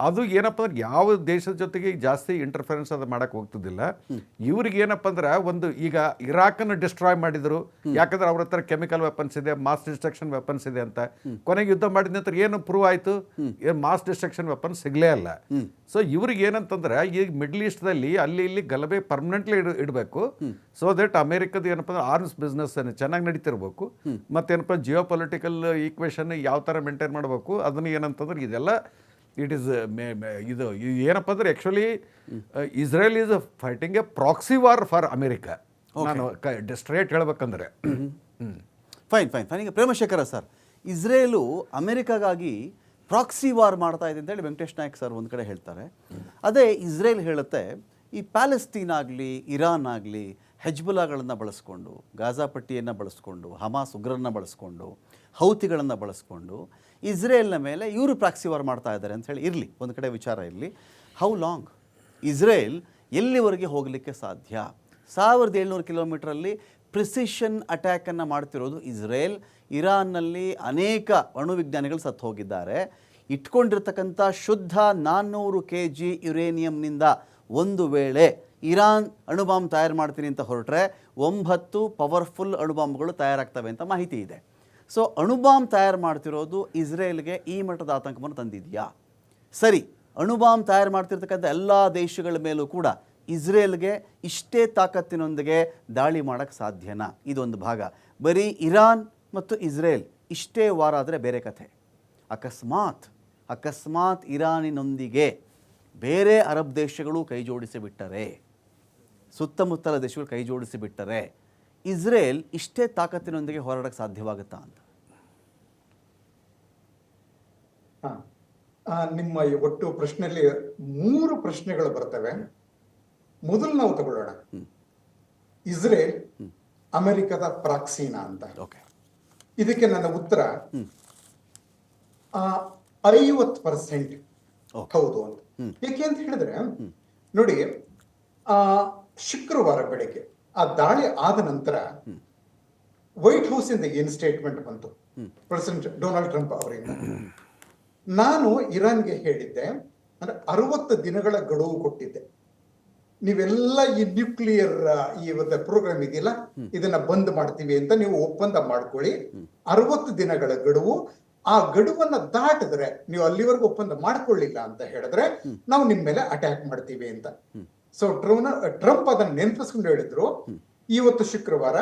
ಅದು ಏನಪ್ಪ ಅಂದ್ರೆ ಯಾವ ದೇಶದ ಜೊತೆಗೆ ಜಾಸ್ತಿ ಇಂಟರ್ಫರೆನ್ಸ್ ಅದು ಮಾಡಕ್ಕೆ ಹೋಗ್ತಿದ್ದಿಲ್ಲ. ಇವ್ರಿಗೆ ಏನಪ್ಪ ಅಂದ್ರೆ ಒಂದು ಈಗ ಇರಾಕನ್ನು ಡಿಸ್ಟ್ರಾಯ್ ಮಾಡಿದ್ರು, ಯಾಕಂದ್ರೆ ಅವ್ರ ಹತ್ರ ಕೆಮಿಕಲ್ ವೆಪನ್ಸ್ ಇದೆ, ಮಾಸ್ ಡಿಸ್ಟ್ರಕ್ಷನ್ ವೆಪನ್ಸ್ ಇದೆ ಅಂತ. ಕೊನೆಗೆ ಯುದ್ಧ ಮಾಡಿದ ನಂತರ ಏನು ಪ್ರೂವ್ ಆಯಿತು? ಮಾಸ್ ಡಿಸ್ಟ್ರಕ್ಷನ್ ವೆಪನ್ಸ್ ಸಿಗಲೇ ಅಲ್ಲ. ಸೊ ಇವ್ರಿಗೆ ಏನಂತಂದ್ರೆ ಈಗ ಮಿಡ್ಲ್ ಈಸ್ಟ್ದಲ್ಲಿ ಅಲ್ಲಿ ಇಲ್ಲಿ ಗಲಭೆ ಪರ್ಮನೆಂಟ್ಲಿ ಇಡಬೇಕು. ಸೊ ದಟ್ ಅಮೆರಿಕದ ಏನಪ್ಪ ಅಂದ್ರೆ ಆರ್ಮ್ಸ್ ಬಿಸ್ನೆಸ್ ಚೆನ್ನಾಗಿ ನಡೀತಿರ್ಬೇಕು. ಮತ್ತೇನಪ್ಪ ಜಿಯೋ ಪೊಲಿಟಿಕಲ್ ಈಕ್ವೇಷನ್ ಯಾವ ಥರ ಮೇಂಟೈನ್ ಮಾಡಬೇಕು ಅದನ್ನು ಏನಂತಂದ್ರೆ ಇದೆಲ್ಲ ಇಟ್ ಈಸ್ ಇದು ಏನಪ್ಪ ಅಂದ್ರೆ actually Israel is fighting A proxy war for America. ನಾನು ಸ್ಟ್ರೇಟ್ ಹೇಳ್ಬೇಕಂದ್ರೆ ಫೈನ್. ಈಗ ಪ್ರೇಮಶೇಖರ ಸರ್, ಇಸ್ರೇಲು ಅಮೆರಿಕಾಗಾಗಿ ಪ್ರಾಕ್ಸಿ ವಾರ್ ಮಾಡ್ತಾ ಇದೆ ಅಂತೇಳಿ ವೆಂಕಟೇಶ್ ನಾಯಕ್ ಸರ್ ಒಂದು ಕಡೆ ಹೇಳ್ತಾರೆ. ಅದೇ ಇಸ್ರೇಲ್ ಹೇಳುತ್ತೆ ಈ ಪ್ಯಾಲೆಸ್ತೀನ್ ಆಗಲಿ ಇರಾನ್ ಆಗಲಿ ಹೆಜ್ಬುಲಾಗಳನ್ನು ಬಳಸ್ಕೊಂಡು, ಗಾಜಾ ಪಟ್ಟಿಯನ್ನು ಬಳಸ್ಕೊಂಡು, ಹಮಾಸ್ ಉಗ್ರರನ್ನ ಬಳಸ್ಕೊಂಡು, ಹೌತಿಗಳನ್ನು ಬಳಸ್ಕೊಂಡು ಇಸ್ರೇಲ್ನ ಮೇಲೆ ಇವರು ಪ್ರಾಕ್ಸಿ ವಾರ್ ಮಾಡ್ತಾ ಇದ್ದಾರೆ ಅಂತ ಹೇಳಿ ಇರಲಿ, ಒಂದು ಕಡೆ ವಿಚಾರ ಇರಲಿ. ಹೌ ಲಾಂಗ್ ಇಸ್ರೇಲ್ ಎಲ್ಲಿವರೆಗೆ ಹೋಗಲಿಕ್ಕೆ ಸಾಧ್ಯ? 1700 ಕಿಲೋಮೀಟ್ರಲ್ಲಿ ಪ್ರಿಸಿಷನ್ ಅಟ್ಯಾಕನ್ನು ಮಾಡ್ತಿರೋದು ಇಸ್ರೇಲ್. ಇರಾನ್ನಲ್ಲಿ ಅನೇಕ ಅಣುವಿಜ್ಞಾನಿಗಳು ಸತ್ತು ಹೋಗಿದ್ದಾರೆ. ಇಟ್ಕೊಂಡಿರ್ತಕ್ಕಂಥ ಶುದ್ಧ 400 kg ಯುರೇನಿಯಂನಿಂದ ಒಂದು ವೇಳೆ ಇರಾನ್ ಅಣುಬಾಂಬ್ ತಯಾರು ಮಾಡ್ತೀನಿ ಅಂತ ಹೊರಟ್ರೆ 9 ಪವರ್ಫುಲ್ ಅಣುಬಾಂಬ್ಗಳು ತಯಾರಾಗ್ತವೆ ಅಂತ ಮಾಹಿತಿ ಇದೆ. ಸೊ ಅಣುಬಾಂಬ್ ತಯಾರು ಮಾಡ್ತಿರೋದು ಇಸ್ರೇಲ್ಗೆ ಈ ಮಟ್ಟದ ಆತಂಕವನ್ನು ತಂದಿದೆಯಾ? ಸರಿ, ಅಣುಬಾಂಬ್ ತಯಾರು ಮಾಡ್ತಿರ್ತಕ್ಕಂಥ ಎಲ್ಲ ದೇಶಗಳ ಮೇಲೂ ಕೂಡ ಇಸ್ರೇಲ್ಗೆ ಇಷ್ಟೇ ತಾಕತ್ತಿನೊಂದಿಗೆ ದಾಳಿ ಮಾಡೋಕ್ಕೆ ಸಾಧ್ಯನಾ? ಇದೊಂದು ಭಾಗ. ಬರೀ ಇರಾನ್ ಮತ್ತು ಇಸ್ರೇಲ್ ಇಷ್ಟೇ ವಾರ ಆದರೆ ಬೇರೆ ಕಥೆ. ಅಕಸ್ಮಾತ್ ಇರಾನಿನೊಂದಿಗೆ ಬೇರೆ ಅರಬ್ ದೇಶಗಳು ಕೈ ಜೋಡಿಸಿಬಿಟ್ಟರೆ, ಸುತ್ತಮುತ್ತಲ ದೇಶಗಳು ಕೈ ಜೋಡಿಸಿಬಿಟ್ಟರೆ ಇಸ್ರೇಲ್ ಇಷ್ಟೇ ತಾಕತ್ತಿನೊಂದಿಗೆ ಹೋರಾಡಕ್ಕೆ ಸಾಧ್ಯವಾಗುತ್ತಾ ಅಂತ? ನಿಮ್ಮ ಈ ಒಟ್ಟು ಪ್ರಶ್ನೆಯಲ್ಲಿ 3 ಪ್ರಶ್ನೆಗಳು ಬರ್ತವೆ. ಮೊದಲು ನಾವು ತಗೊಳ್ಳೋಣ, ಇಸ್ರೇಲ್ ಅಮೆರಿಕದ ಪ್ರಾಕ್ಸಿನಾ ಅಂತ. ಇದಕ್ಕೆ ನನ್ನ ಉತ್ತರ 50% ಹೌದು ಅಂತ. ಯಾಕೆ ಅಂತ ಹೇಳಿದ್ರೆ ನೋಡಿ, ಶುಕ್ರವಾರ ಬೆಳಗ್ಗೆ ಆ ದಾಳಿ ಆದ ನಂತರ ವೈಟ್ ಹೌಸ್ ಇಂದ ಏನು ಸ್ಟೇಟ್ಮೆಂಟ್ ಬಂತು ಪ್ರೆಸಿಡೆಂಟ್ ಡೊನಾಲ್ಡ್ ಟ್ರಂಪ್ ಅವರಿಂದ, ನಾನು ಇರಾನ್ಗೆ ಹೇಳಿದ್ದೆ ಅಂದ್ರೆ 60 ದಿನಗಳ ಗಡುವು ಕೊಟ್ಟಿದ್ದೆ, ನೀವೆಲ್ಲ ಈ ನ್ಯೂಕ್ಲಿಯರ್ ಈ ಪ್ರೋಗ್ರಾಮ್ ಇದೆಯಲ್ಲ ಇದನ್ನ ಬಂದ್ ಮಾಡ್ತೀವಿ ಅಂತ ನೀವು ಒಪ್ಪಂದ ಮಾಡ್ಕೊಳ್ಳಿ. 60 ದಿನಗಳ ಗಡುವು, ಆ ಗಡುವನ್ನ ದಾಟಿದ್ರೆ ನೀವು ಅಲ್ಲಿವರೆಗೂ ಒಪ್ಪಂದ ಮಾಡ್ಕೊಳ್ಳಿಲ್ಲ ಅಂತ ಹೇಳಿದ್ರೆ ನಾವು ನಿಮ್ ಮೇಲೆ ಅಟ್ಯಾಕ್ ಮಾಡ್ತೀವಿ ಅಂತ. ಸೊ ಟ್ರಂಪ್ ಅದನ್ನ ನೆನಪಿಸ್ಕೊಂಡು ಹೇಳಿದ್ರು. ಇವತ್ತು ಶುಕ್ರವಾರ,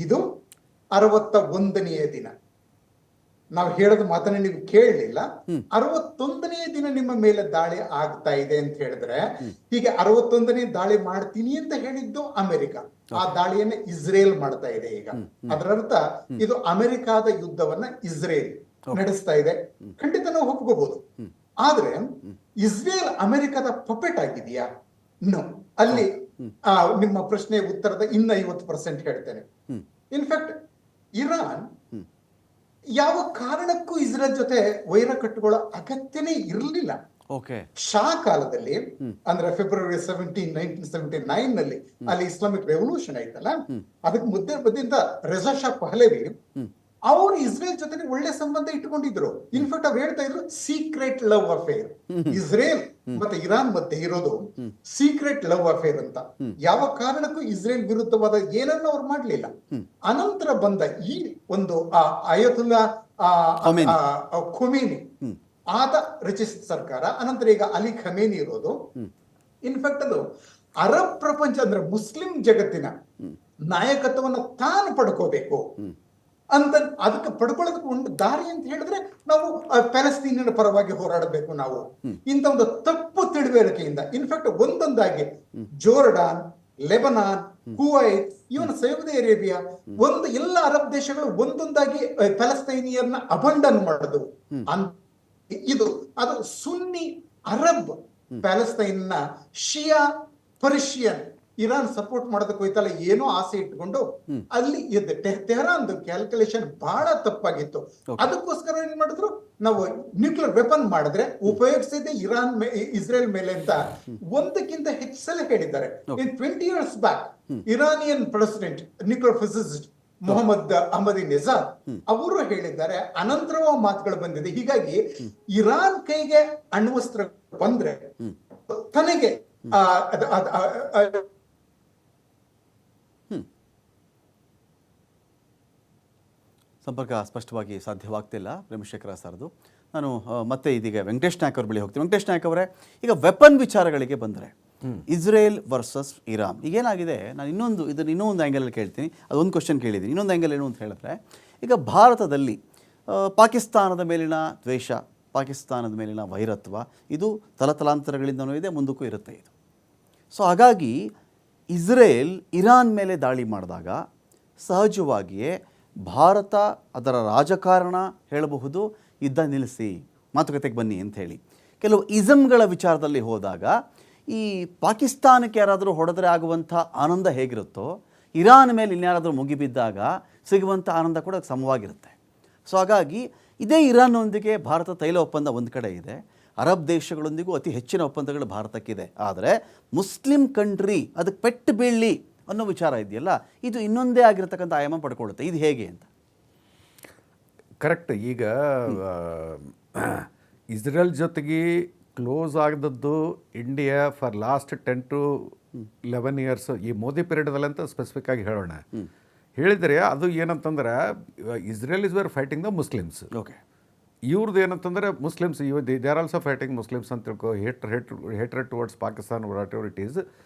ಇದು 61ನೇ ದಿನ. ನಾವು ಹೇಳೋದು ಮಾತನ್ನ ನೀವು ಕೇಳಲಿಲ್ಲ. 61ನೇ ದಿನ ನಿಮ್ಮ ಮೇಲೆ ದಾಳಿ ಆಗ್ತಾ ಇದೆ ಅಂತ ಹೇಳಿದ್ರೆ, ಹೀಗೆ 61ನೇ ದಾಳಿ ಮಾಡ್ತೀನಿ ಅಂತ ಹೇಳಿದ್ದು ಅಮೆರಿಕ, ಆ ದಾಳಿಯನ್ನ ಇಸ್ರೇಲ್ ಮಾಡ್ತಾ ಇದೆ ಈಗ. ಅದರರ್ಥ ಇದು ಅಮೆರಿಕಾದ ಯುದ್ಧವನ್ನ ಇಸ್ರೇಲ್ ನಡೆಸ್ತಾ ಇದೆ. ಖಂಡಿತ ನಾವು ಒಪ್ಕೋಬಹುದು. ಆದ್ರೆ ಇಸ್ರೇಲ್ ಅಮೆರಿಕದ ಪಪೆಟ್ ಆಗಿದೆಯಾ? ನೋ. ಅಲ್ಲಿ ನಿಮ್ಮ ಪ್ರಶ್ನೆ ಉತ್ತರದ 50% ಹೇಳ್ತೇನೆ. ಇನ್ಫ್ಯಾಕ್ಟ್ ಇರಾನ್ ಯಾವ ಕಾರಣಕ್ಕೂ ಇಸ್ರೇಲ್ ಜೊತೆ ವೈರ ಕಟ್ಟಿಕೊಳ್ಳೋ ಅಗತ್ಯನೇ ಇರಲಿಲ್ಲ. ಶಾ ಕಾಲದಲ್ಲಿ ಅಂದ್ರೆ ಫೆಬ್ರವರಿ 1979 ನಲ್ಲಿ ಅಲ್ಲಿ ಇಸ್ಲಾಮಿಕ್ ರೆವಲ್ಯೂಷನ್ ಆಯ್ತಲ್ಲ, ಅದಕ್ಕೆ ಬದ್ದಿಂದ ರೆಜಾ ಶಾ ಪಹಲೇವಿ ಅವರು ಇಸ್ರೇಲ್ ಜೊತೆ ಒಳ್ಳೆ ಸಂಬಂಧ ಇಟ್ಕೊಂಡಿದ್ರು. ಇನ್ಫ್ಯಾಕ್ಟ್ ಅವ್ರು ಹೇಳ್ತಾ ಇದ್ರು ಸೀಕ್ರೆಟ್ ಲವ್ ಅಫೇರ್. ಇಸ್ರೇಲ್ ಮತ್ತೆ ಇರಾನ್ ಮಧ್ಯೆ ಇರೋದು ಸೀಕ್ರೆಟ್ ಲವ್ ಅಫೇರ್ ಅಂತ. ಯಾವ ಕಾರಣಕ್ಕೂ ಇಸ್ರೇಲ್ ವಿರುದ್ಧವಾದ ಏನನ್ನು ಅವ್ರು ಮಾಡ್ಲಿಲ್ಲ. ಅನಂತರ ಬಂದ ಈ ಒಂದು ಅಯತುಲ್ಲಾ ಖೊಮೇನಿ ಆತ ರಚಿಸಿದ ಸರ್ಕಾರ, ಅನಂತರ ಈಗ ಅಲಿ ಖಮೇನಿ ಇರೋದು. ಇನ್ಫ್ಯಾಕ್ಟ್ ಅದು ಅರಬ್ ಪ್ರಪಂಚ ಅಂದ್ರೆ ಮುಸ್ಲಿಂ ಜಗತ್ತಿನ ನಾಯಕತ್ವವನ್ನು ತಾನು ಪಡ್ಕೋಬೇಕು ಅಂತ, ಅದಕ್ಕೆ ಪಡ್ಕೊಳ್ಳೋದಕ್ಕೆ ಒಂದು ದಾರಿ ಅಂತ ಹೇಳಿದ್ರೆ ನಾವು ಪ್ಯಾಲೆಸ್ತೀನಿಯನ್ ಪರವಾಗಿ ಹೋರಾಡಬೇಕು ನಾವು. ಇಂಥ ಒಂದು ತಪ್ಪು ತಿಳುವಳಿಕೆಯಿಂದ ಇನ್ಫ್ಯಾಕ್ಟ್ ಒಂದೊಂದಾಗಿ ಜೋರ್ಡಾನ್, ಲೆಬನಾನ್, ಕುವೈತ್, ಇವನ್ ಸೌದಿ ಅರೇಬಿಯಾ, ಎಲ್ಲ ಅರಬ್ ದೇಶಗಳು ಒಂದೊಂದಾಗಿ ಪ್ಯಾಲೆಸ್ತೈನಿಯರ್ನ ಅಬಂಡನ್ ಮಾಡೋದು. ಅದು ಸುನ್ನಿ ಅರಬ್ ಪ್ಯಾಲೆಸ್ತೈನ್ನ ಶಿಯಾ ಪರ್ಷಿಯನ್ ಇರಾನ್ ಸಪೋರ್ಟ್ ಮಾಡೋದಕ್ಕೆ ಹೋಯ್ತಲ್ಲ, ಏನೋ ಆಸೆ ಇಟ್ಕೊಂಡು ಅಲ್ಲಿ ತೆಹರಾನ್ದು ಕ್ಯಾಲ್ಕುಲೇಷನ್ ಬಹಳ ತಪ್ಪಾಗಿತ್ತು. ಅದಕ್ಕೋಸ್ಕರ ಏನ್ ಮಾಡಿದ್ರು, ನಾವು ನ್ಯೂಕ್ಲಿಯರ್ ವೆಪನ್ ಮಾಡಿದ್ರೆ ಉಪಯೋಗಿಸಿದೆ ಇಸ್ರೇಲ್ ಮೇಲೆ ಅಂತ ಒಂದಕ್ಕಿಂತ ಹೆಚ್ಚು ಸಲ ಹೇಳಿದ್ದಾರೆ. 20 years back Iranian president nuclear physicist Mohammad Ahmadinejad ಅವರು ಹೇಳಿದ್ದಾರೆ. ಅನಂತರವ ಮಾತುಗಳು ಬಂದಿದೆ. ಹೀಗಾಗಿ ಇರಾನ್ ಕೈಗೆ ಅಣ್ವಸ್ತ್ರ ಬಂದ್ರೆ ತನಗೆ ಸಂಪರ್ಕ ಸ್ಪಷ್ಟವಾಗಿ ಸಾಧ್ಯವಾಗ್ತಿಲ್ಲ ಪ್ರೇಮಶೇಖರ ಸರ್ದು. ನಾನು ಮತ್ತೆ ಇದೀಗ ವೆಂಕಟೇಶ್ ನಾಯಕ್ ಅವ್ರ ಬಳಿ ಹೋಗ್ತೀನಿ. ವೆಂಕಟೇಶ್ ನಾಯಕ್ ಅವರೇ, ಈಗ ವೆಪನ್ ವಿಚಾರಗಳಿಗೆ ಬಂದರೆ ಇಸ್ರೇಲ್ ವರ್ಸಸ್ ಇರಾನ್ ಈಗೇನಾಗಿದೆ, ನಾನು ಇನ್ನೊಂದು ಆ್ಯಂಗಲಲ್ಲಿ ಕೇಳ್ತೀನಿ. ಅದೊಂದು ಕ್ವಶನ್ ಕೇಳಿದ್ದೀನಿ. ಇನ್ನೊಂದು ಆ್ಯಂಗಲ್ ಏನು ಅಂತ ಹೇಳಿದ್ರೆ, ಈಗ ಭಾರತದಲ್ಲಿ ಪಾಕಿಸ್ತಾನದ ಮೇಲಿನ ದ್ವೇಷ, ಪಾಕಿಸ್ತಾನದ ಮೇಲಿನ ವೈರತ್ವ ಇದು ತಲತಲಾಂತರಗಳಿಂದನೂ ಇದೆ, ಮುಂದಕ್ಕೂ ಇರುತ್ತೆ ಇದು. ಸೊ ಹಾಗಾಗಿ ಇಸ್ರೇಲ್ ಇರಾನ್ ಮೇಲೆ ದಾಳಿ ಮಾಡಿದಾಗ ಸಹಜವಾಗಿಯೇ ಭಾರತ ಅದರ ರಾಜಕಾರಣ ಹೇಳಬಹುದು, ಯುದ್ಧ ನಿಲ್ಲಿಸಿ ಮಾತುಕತೆಗೆ ಬನ್ನಿ ಅಂತ ಹೇಳಿ. ಕೆಲವು ಇಸಮ್ಗಳ ವಿಚಾರದಲ್ಲಿ ಹೋದಾಗ ಈ ಪಾಕಿಸ್ತಾನಕ್ಕೆ ಯಾರಾದರೂ ಹೊಡೆದರೆ ಆಗುವಂಥ ಆನಂದ ಹೇಗಿರುತ್ತೋ, ಇರಾನ್ ಮೇಲೆ ಇನ್ಯಾರಾದರೂ ಮುಗಿಬಿದ್ದಾಗ ಸಿಗುವಂಥ ಆನಂದ ಕೂಡ ಸಮವಾಗಿರುತ್ತೆ. ಸೊ ಹಾಗಾಗಿ ಇದೇ ಇರಾನ್ನೊಂದಿಗೆ ಭಾರತ ತೈಲ ಒಪ್ಪಂದ ಒಂದು ಕಡೆ ಇದೆ, ಅರಬ್ ದೇಶಗಳೊಂದಿಗೂ ಅತಿ ಹೆಚ್ಚಿನ ಒಪ್ಪಂದಗಳು ಭಾರತಕ್ಕಿದೆ. ಆದರೆ ಮುಸ್ಲಿಂ ಕಂಟ್ರಿ ಅದಕ್ಕೆ ಪೆಟ್ಟು ಬೀಳಲಿ ಅನ್ನೋ ವಿಚಾರ ಇದೆಯಲ್ಲ, ಇದು ಇನ್ನೊಂದೇ ಆಗಿರತಕ್ಕಂಥ ಆಯಾಮ ಪಡ್ಕೊಳ್ಳುತ್ತೆ. ಇದು ಹೇಗೆ ಅಂತ? ಕರೆಕ್ಟ್. ಈಗ ಇಸ್ರೇಲ್ ಜೊತೆಗೆ ಕ್ಲೋಸ್ ಆಗದದ್ದು India for last 10 to 11 years, ಈ ಮೋದಿ ಪೀರಿಯಡ್ದಲ್ಲಂತ ಸ್ಪೆಸಿಫಿಕ್ ಆಗಿ ಹೇಳೋಣ. ಹೇಳಿದರೆ ಅದು ಏನಂತಂದ್ರೆ Israel is were fighting the Muslims. Okay. ಇವ್ರದ್ದು ಏನಂತಂದರೆ Muslims they are also fighting Muslims ಅಂತ ತಿಳ್ಕೊ. Hatred towards Pakistan what ever it is.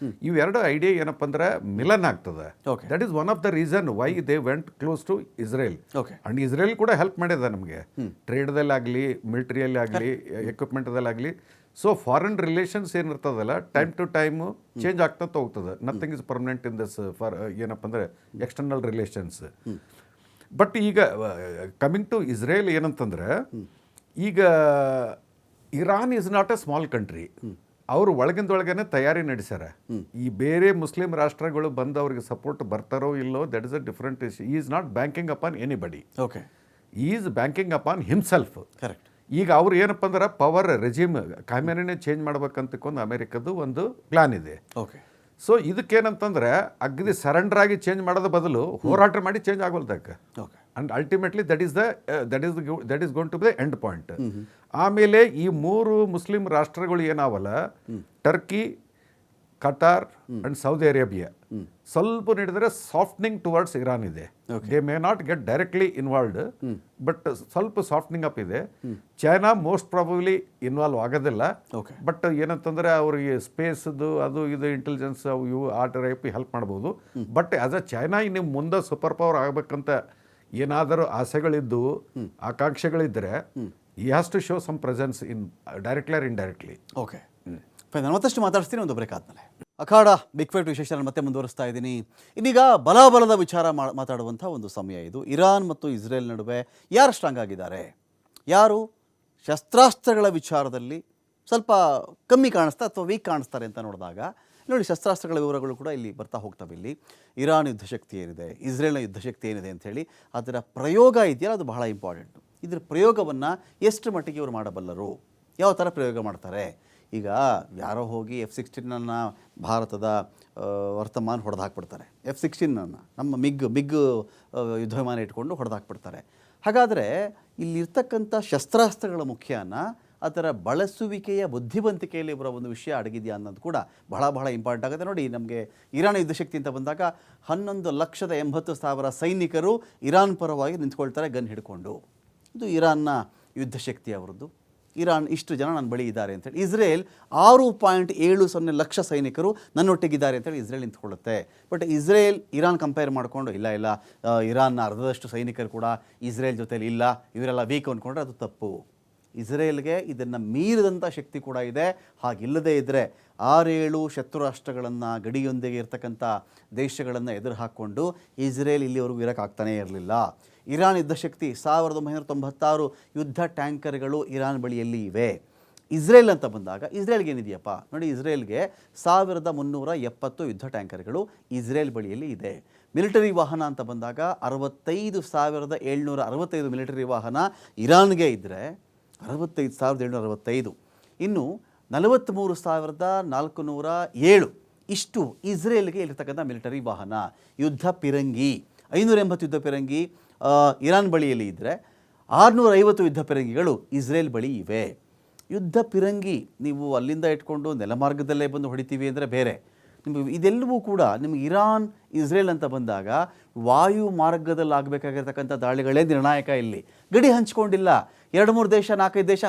ಇವೆರಡು ಐಡಿಯಾ ಏನಪ್ಪ ಅಂದ್ರೆ ಮಿಲನ್ ಆಗ್ತದೆ. That is one of the reason why they went close to Israel. And Israel ಕೂಡ ಹೆಲ್ಪ್ ಮಾಡಿದೆ ನಮಗೆ ಟ್ರೇಡ್ದಲ್ಲಾಗಲಿ, ಮಿಲಿಟರಿಯಲ್ಲಿ ಆಗಲಿ, ಎಕ್ವಿಪ್ಮೆಂಟ್ದಲ್ಲಾಗಲಿ. ಸೊ ಫಾರಿನ್ ರಿಲೇಷನ್ಸ್ ಏನಿರ್ತದಲ್ಲ, ಟೈಮ್ ಟು ಟೈಮು ಚೇಂಜ್ ಆಗ್ತಾ ಹೋಗ್ತದೆ. Nothing is permanent in this for ಏನಪ್ಪ ಅಂದರೆ ಎಕ್ಸ್ಟರ್ನಲ್ ರಿಲೇಷನ್ಸ್. ಬಟ್ ಈಗ ಕಮಿಂಗ್ ಟು ಇಸ್ರೇಲ್ ಏನಂತಂದ್ರೆ, ಈಗ Iran is not A small country. ಅವರು ಒಳಗಿಂದೊಳಗೇನೆ ತಯಾರಿ ನಡೆಸ್ಯಾರ. ಈ ಬೇರೆ ಮುಸ್ಲಿಂ ರಾಷ್ಟ್ರಗಳು ಬಂದು ಅವ್ರಿಗೆ ಸಪೋರ್ಟ್ ಬರ್ತಾರೋ ಇಲ್ಲೋ, that is a different issue. Is not banking upon anybody. Okay. Is banking upon himself. Correct. ಈಗ ಅವ್ರು ಏನಪ್ಪ ಅಂದ್ರೆ ಪವರ್ ರೆಜಿಮ್ ಕಾಮೇನಿನೇ ಚೇಂಜ್ ಮಾಡ್ಬೇಕಂತಕೊಂಡು ಅಮೆರಿಕದ್ದು ಒಂದು ಪ್ಲಾನ್ ಇದೆ. ಓಕೆ. ಸೊ ಇದಕ್ಕೇನಂತಂದ್ರೆ ಅಗದಿ ಸರೆಂಡರ್ ಆಗಿ ಚೇಂಜ್ ಮಾಡೋದ ಬದಲು ಹೋರಾಟ ಮಾಡಿ ಚೇಂಜ್ ಆಗೋಲ್ದಕ್ಕೆ. And ultimately that is going to be the end point. ಆಮೇಲೆ ಈ 3 ಮುಸ್ಲಿಂ ರಾಷ್ಟ್ರಗಳು ಏನಾವಲ್ಲ, Turkey, Qatar and Saudi Arabia, ಸ್ವಲ್ಪ ನೀಡಿದರೆ ಸಾಫ್ಟ್ನಿಂಗ್ ಟುವರ್ಡ್ಸ್ ಇರಾನ್ ಇದೆ. They may not get directly involved, but ಸ್ವಲ್ಪ ಸಾಫ್ಟ್ನಿಂಗ್ ಅಪ್ ಇದೆ. ಚೈನಾ ಮೋಸ್ಟ್ ಪ್ರಾಬಬ್ಲಿ ಇನ್ವಾಲ್ವ್ ಆಗೋದಿಲ್ಲ. ಬಟ್ ಏನಂತಂದ್ರೆ ಅವ್ರಿಗೆ ಸ್ಪೇಸ್ದು ಅದು ಇದು ಇಂಟೆಲಿಜೆನ್ಸ್ ಇವು ಆ ಟೈಪ್ ಹೆಲ್ಪ್ ಮಾಡ್ಬೋದು. ಬಟ್ ಆಸ್ ಅ ಚೈನಾ ಇನ್ನು ಮುಂದೆ ಸೂಪರ್ ಪವರ್ ಆಗಬೇಕಂತ ಏನಾದರೂ ಆಸೆಗಳಿದ್ದು, ಆಕಾಂಕ್ಷೆಗಳಿದ್ದರೆ, ಈ has to show some presence in directly or indirectly. Okay. ನಾನು ಮತ್ತಷ್ಟು ಮಾತಾಡ್ತೀನಿ ಒಂದು ಬ್ರೇಕ್ ಆದಮೇಲೆ. ಅಖಾಡ ಬಿಗ್ ಫೈಟ್ ವಿಶೇಷ ಮತ್ತೆ ಮುಂದುವರಿಸ್ತಾ ಇದ್ದೀನಿ. ಇದೀಗ ಬಲಾಬಲದ ವಿಚಾರ ಮಾತಾಡುವಂಥ ಒಂದು ಸಮಯ ಇದು. ಇರಾನ್ ಮತ್ತು ಇಸ್ರೇಲ್ ನಡುವೆ ಯಾರು ಸ್ಟ್ರಾಂಗ್ ಆಗಿದ್ದಾರೆ, ಯಾರು ಶಸ್ತ್ರಾಸ್ತ್ರಗಳ ವಿಚಾರದಲ್ಲಿ ಸ್ವಲ್ಪ ಕಮ್ಮಿ ಕಾಣಿಸ್ತಾ ಅಥವಾ ವೀಕ್ ಕಾಣಿಸ್ತಾರೆ ಅಂತ ನೋಡಿದಾಗ ನೋಡಿ ಶಸ್ತ್ರಾಸ್ತ್ರಗಳ ವಿವರಗಳು ಕೂಡ ಇಲ್ಲಿ ಬರ್ತಾ ಹೋಗ್ತವೆ. ಇಲ್ಲಿ ಇರಾನ್ ಯುದ್ಧಶಕ್ತಿ ಏನಿದೆ, ಇಸ್ರೇಲ್ನ ಯುದ್ಧಶಕ್ತಿ ಏನಿದೆ ಅಂಥೇಳಿ ಅದರ ಪ್ರಯೋಗ ಇದೆಯಲ್ಲ ಅದು ಬಹಳ ಇಂಪಾರ್ಟೆಂಟು. ಇದರ ಪ್ರಯೋಗವನ್ನು ಎಷ್ಟು ಮಟ್ಟಿಗೆ ಇವರು ಮಾಡಬಲ್ಲರು, ಯಾವ ಥರ ಪ್ರಯೋಗ ಮಾಡ್ತಾರೆ. ಈಗ ಯಾರೋ ಹೋಗಿ F-16 ಭಾರತದ ವರ್ತಮಾನ ಹೊಡೆದು ಹಾಕ್ಬಿಡ್ತಾರೆ, F-16 ನಮ್ಮ ಮಿಗ್ ಯುದ್ಧ ವಿಮಾನ ಇಟ್ಕೊಂಡು ಹೊಡೆದು ಹಾಕ್ಬಿಡ್ತಾರೆ. ಹಾಗಾದರೆ ಇಲ್ಲಿರ್ತಕ್ಕಂಥ ಶಸ್ತ್ರಾಸ್ತ್ರಗಳ ಮುಖ್ಯನ ಅದರ ಬಳಸುವಿಕೆಯ ಬುದ್ಧಿವಂತಿಕೆಯಲ್ಲಿ ಬರೋ ಒಂದು ವಿಷಯ ಅಡಗಿದೆಯಾ ಅನ್ನೋದು ಕೂಡ ಬಹಳ ಬಹಳ ಇಂಪಾರ್ಟೆಂಟ್ ಆಗುತ್ತೆ. ನೋಡಿ, ನಮಗೆ ಇರಾನ್ ಯುದ್ಧಶಕ್ತಿ ಅಂತ ಬಂದಾಗ 11,80,000 ಸೈನಿಕರು ಇರಾನ್ ಪರವಾಗಿ ನಿಂತ್ಕೊಳ್ತಾರೆ ಗನ್ ಹಿಡ್ಕೊಂಡು. ಇದು ಇರಾನ್ನ ಯುದ್ಧಶಕ್ತಿ ಅವರದ್ದು. ಇರಾನ್ ಇಷ್ಟು ಜನ ನನ್ನ ಬಳಿ ಇದ್ದಾರೆ ಅಂತೇಳಿ. ಇಸ್ರೇಲ್ 6.70 ಲಕ್ಷ ಸೈನಿಕರು ನನ್ನೊಟ್ಟಿಗಿದ್ದಾರೆ ಅಂತೇಳಿ ಇಸ್ರೇಲ್ ನಿಂತ್ಕೊಳ್ಳುತ್ತೆ. ಬಟ್ ಇರಾನ್ ಕಂಪೇರ್ ಮಾಡಿಕೊಂಡು ಇಲ್ಲ ಇರಾನ್ನ ಅರ್ಧದಷ್ಟು ಸೈನಿಕರು ಕೂಡ ಇಸ್ರೇಲ್ ಜೊತೆಲಿ ಇಲ್ಲ, ಇವರೆಲ್ಲ ವೀಕ್ ಅಂದ್ಕೊಂಡ್ರೆ ಅದು ತಪ್ಪು. ಇಸ್ರೇಲ್ಗೆ ಇದನ್ನು ಮೀರಿದಂಥ ಶಕ್ತಿ ಕೂಡ ಇದೆ. ಹಾಗಿಲ್ಲದೇ ಇದ್ದರೆ 6-7 ಶತ್ರು ರಾಷ್ಟ್ರಗಳನ್ನು, ಗಡಿಯೊಂದಿಗೆ ಇರ್ತಕ್ಕಂಥ ದೇಶಗಳನ್ನು ಎದುರು ಹಾಕ್ಕೊಂಡು ಇಸ್ರೇಲ್ ಇಲ್ಲಿವರೆಗೂ ಇರೋಕ್ಕಾಗ್ತಾನೇ ಇರಲಿಲ್ಲ. ಇರಾನ್ ಯುದ್ಧಶಕ್ತಿ 1996 ಯುದ್ಧ ಟ್ಯಾಂಕರ್ಗಳು ಇರಾನ್ ಬಳಿಯಲ್ಲಿ ಇವೆ. ಇಸ್ರೇಲ್ ಅಂತ ಬಂದಾಗ ಇಸ್ರೇಲ್ಗೆ ಏನಿದೆಯಪ್ಪ ನೋಡಿ, ಇಸ್ರೇಲ್ಗೆ 1370 ಯುದ್ಧ ಟ್ಯಾಂಕರ್ಗಳು ಇಸ್ರೇಲ್ ಬಳಿಯಲ್ಲಿ ಇದೆ. ಮಿಲಿಟರಿ ವಾಹನ ಅಂತ ಬಂದಾಗ 65,765 ಮಿಲಿಟರಿ ವಾಹನ ಇರಾನ್ಗೆ ಇದ್ದರೆ 65,765. ಇನ್ನು 43,407 ಇಷ್ಟು ಇಸ್ರೇಲ್ಗೆ ಇರತಕ್ಕಂಥ ಮಿಲಿಟರಿ ವಾಹನ. ಯುದ್ಧ ಪಿರಂಗಿ 580 ಯುದ್ಧ ಪಿರಂಗಿ ಇರಾನ್ ಬಳಿಯಲ್ಲಿ ಇದ್ದರೆ 650 ಯುದ್ಧ ಪಿರಂಗಿಗಳು ಇಸ್ರೇಲ್ ಬಳಿ ಇವೆ. ಯುದ್ಧ ಪಿರಂಗಿ ನೀವು ಅಲ್ಲಿಂದ ಇಟ್ಕೊಂಡು ನೆಲಮಾರ್ಗದಲ್ಲೇ ಬಂದು ಹೊಡಿತೀವಿ ಅಂದರೆ ಬೇರೆ. ನಿಮಗೆ ಇದೆಲ್ಲವೂ ಕೂಡ ನಿಮಗೆ ಇರಾನ್ ಇಸ್ರೇಲ್ ಅಂತ ಬಂದಾಗ ವಾಯು ಮಾರ್ಗದಲ್ಲಿ ಆಗಬೇಕಾಗಿರ್ತಕ್ಕಂಥ ದಾಳಿಗಳೇ ನಿರ್ಣಾಯಕ. ಇಲ್ಲಿ ಗಡಿ ಹಂಚ್ಕೊಂಡಿಲ್ಲ, 2-3 ದೇಶ 4-5 ದೇಶ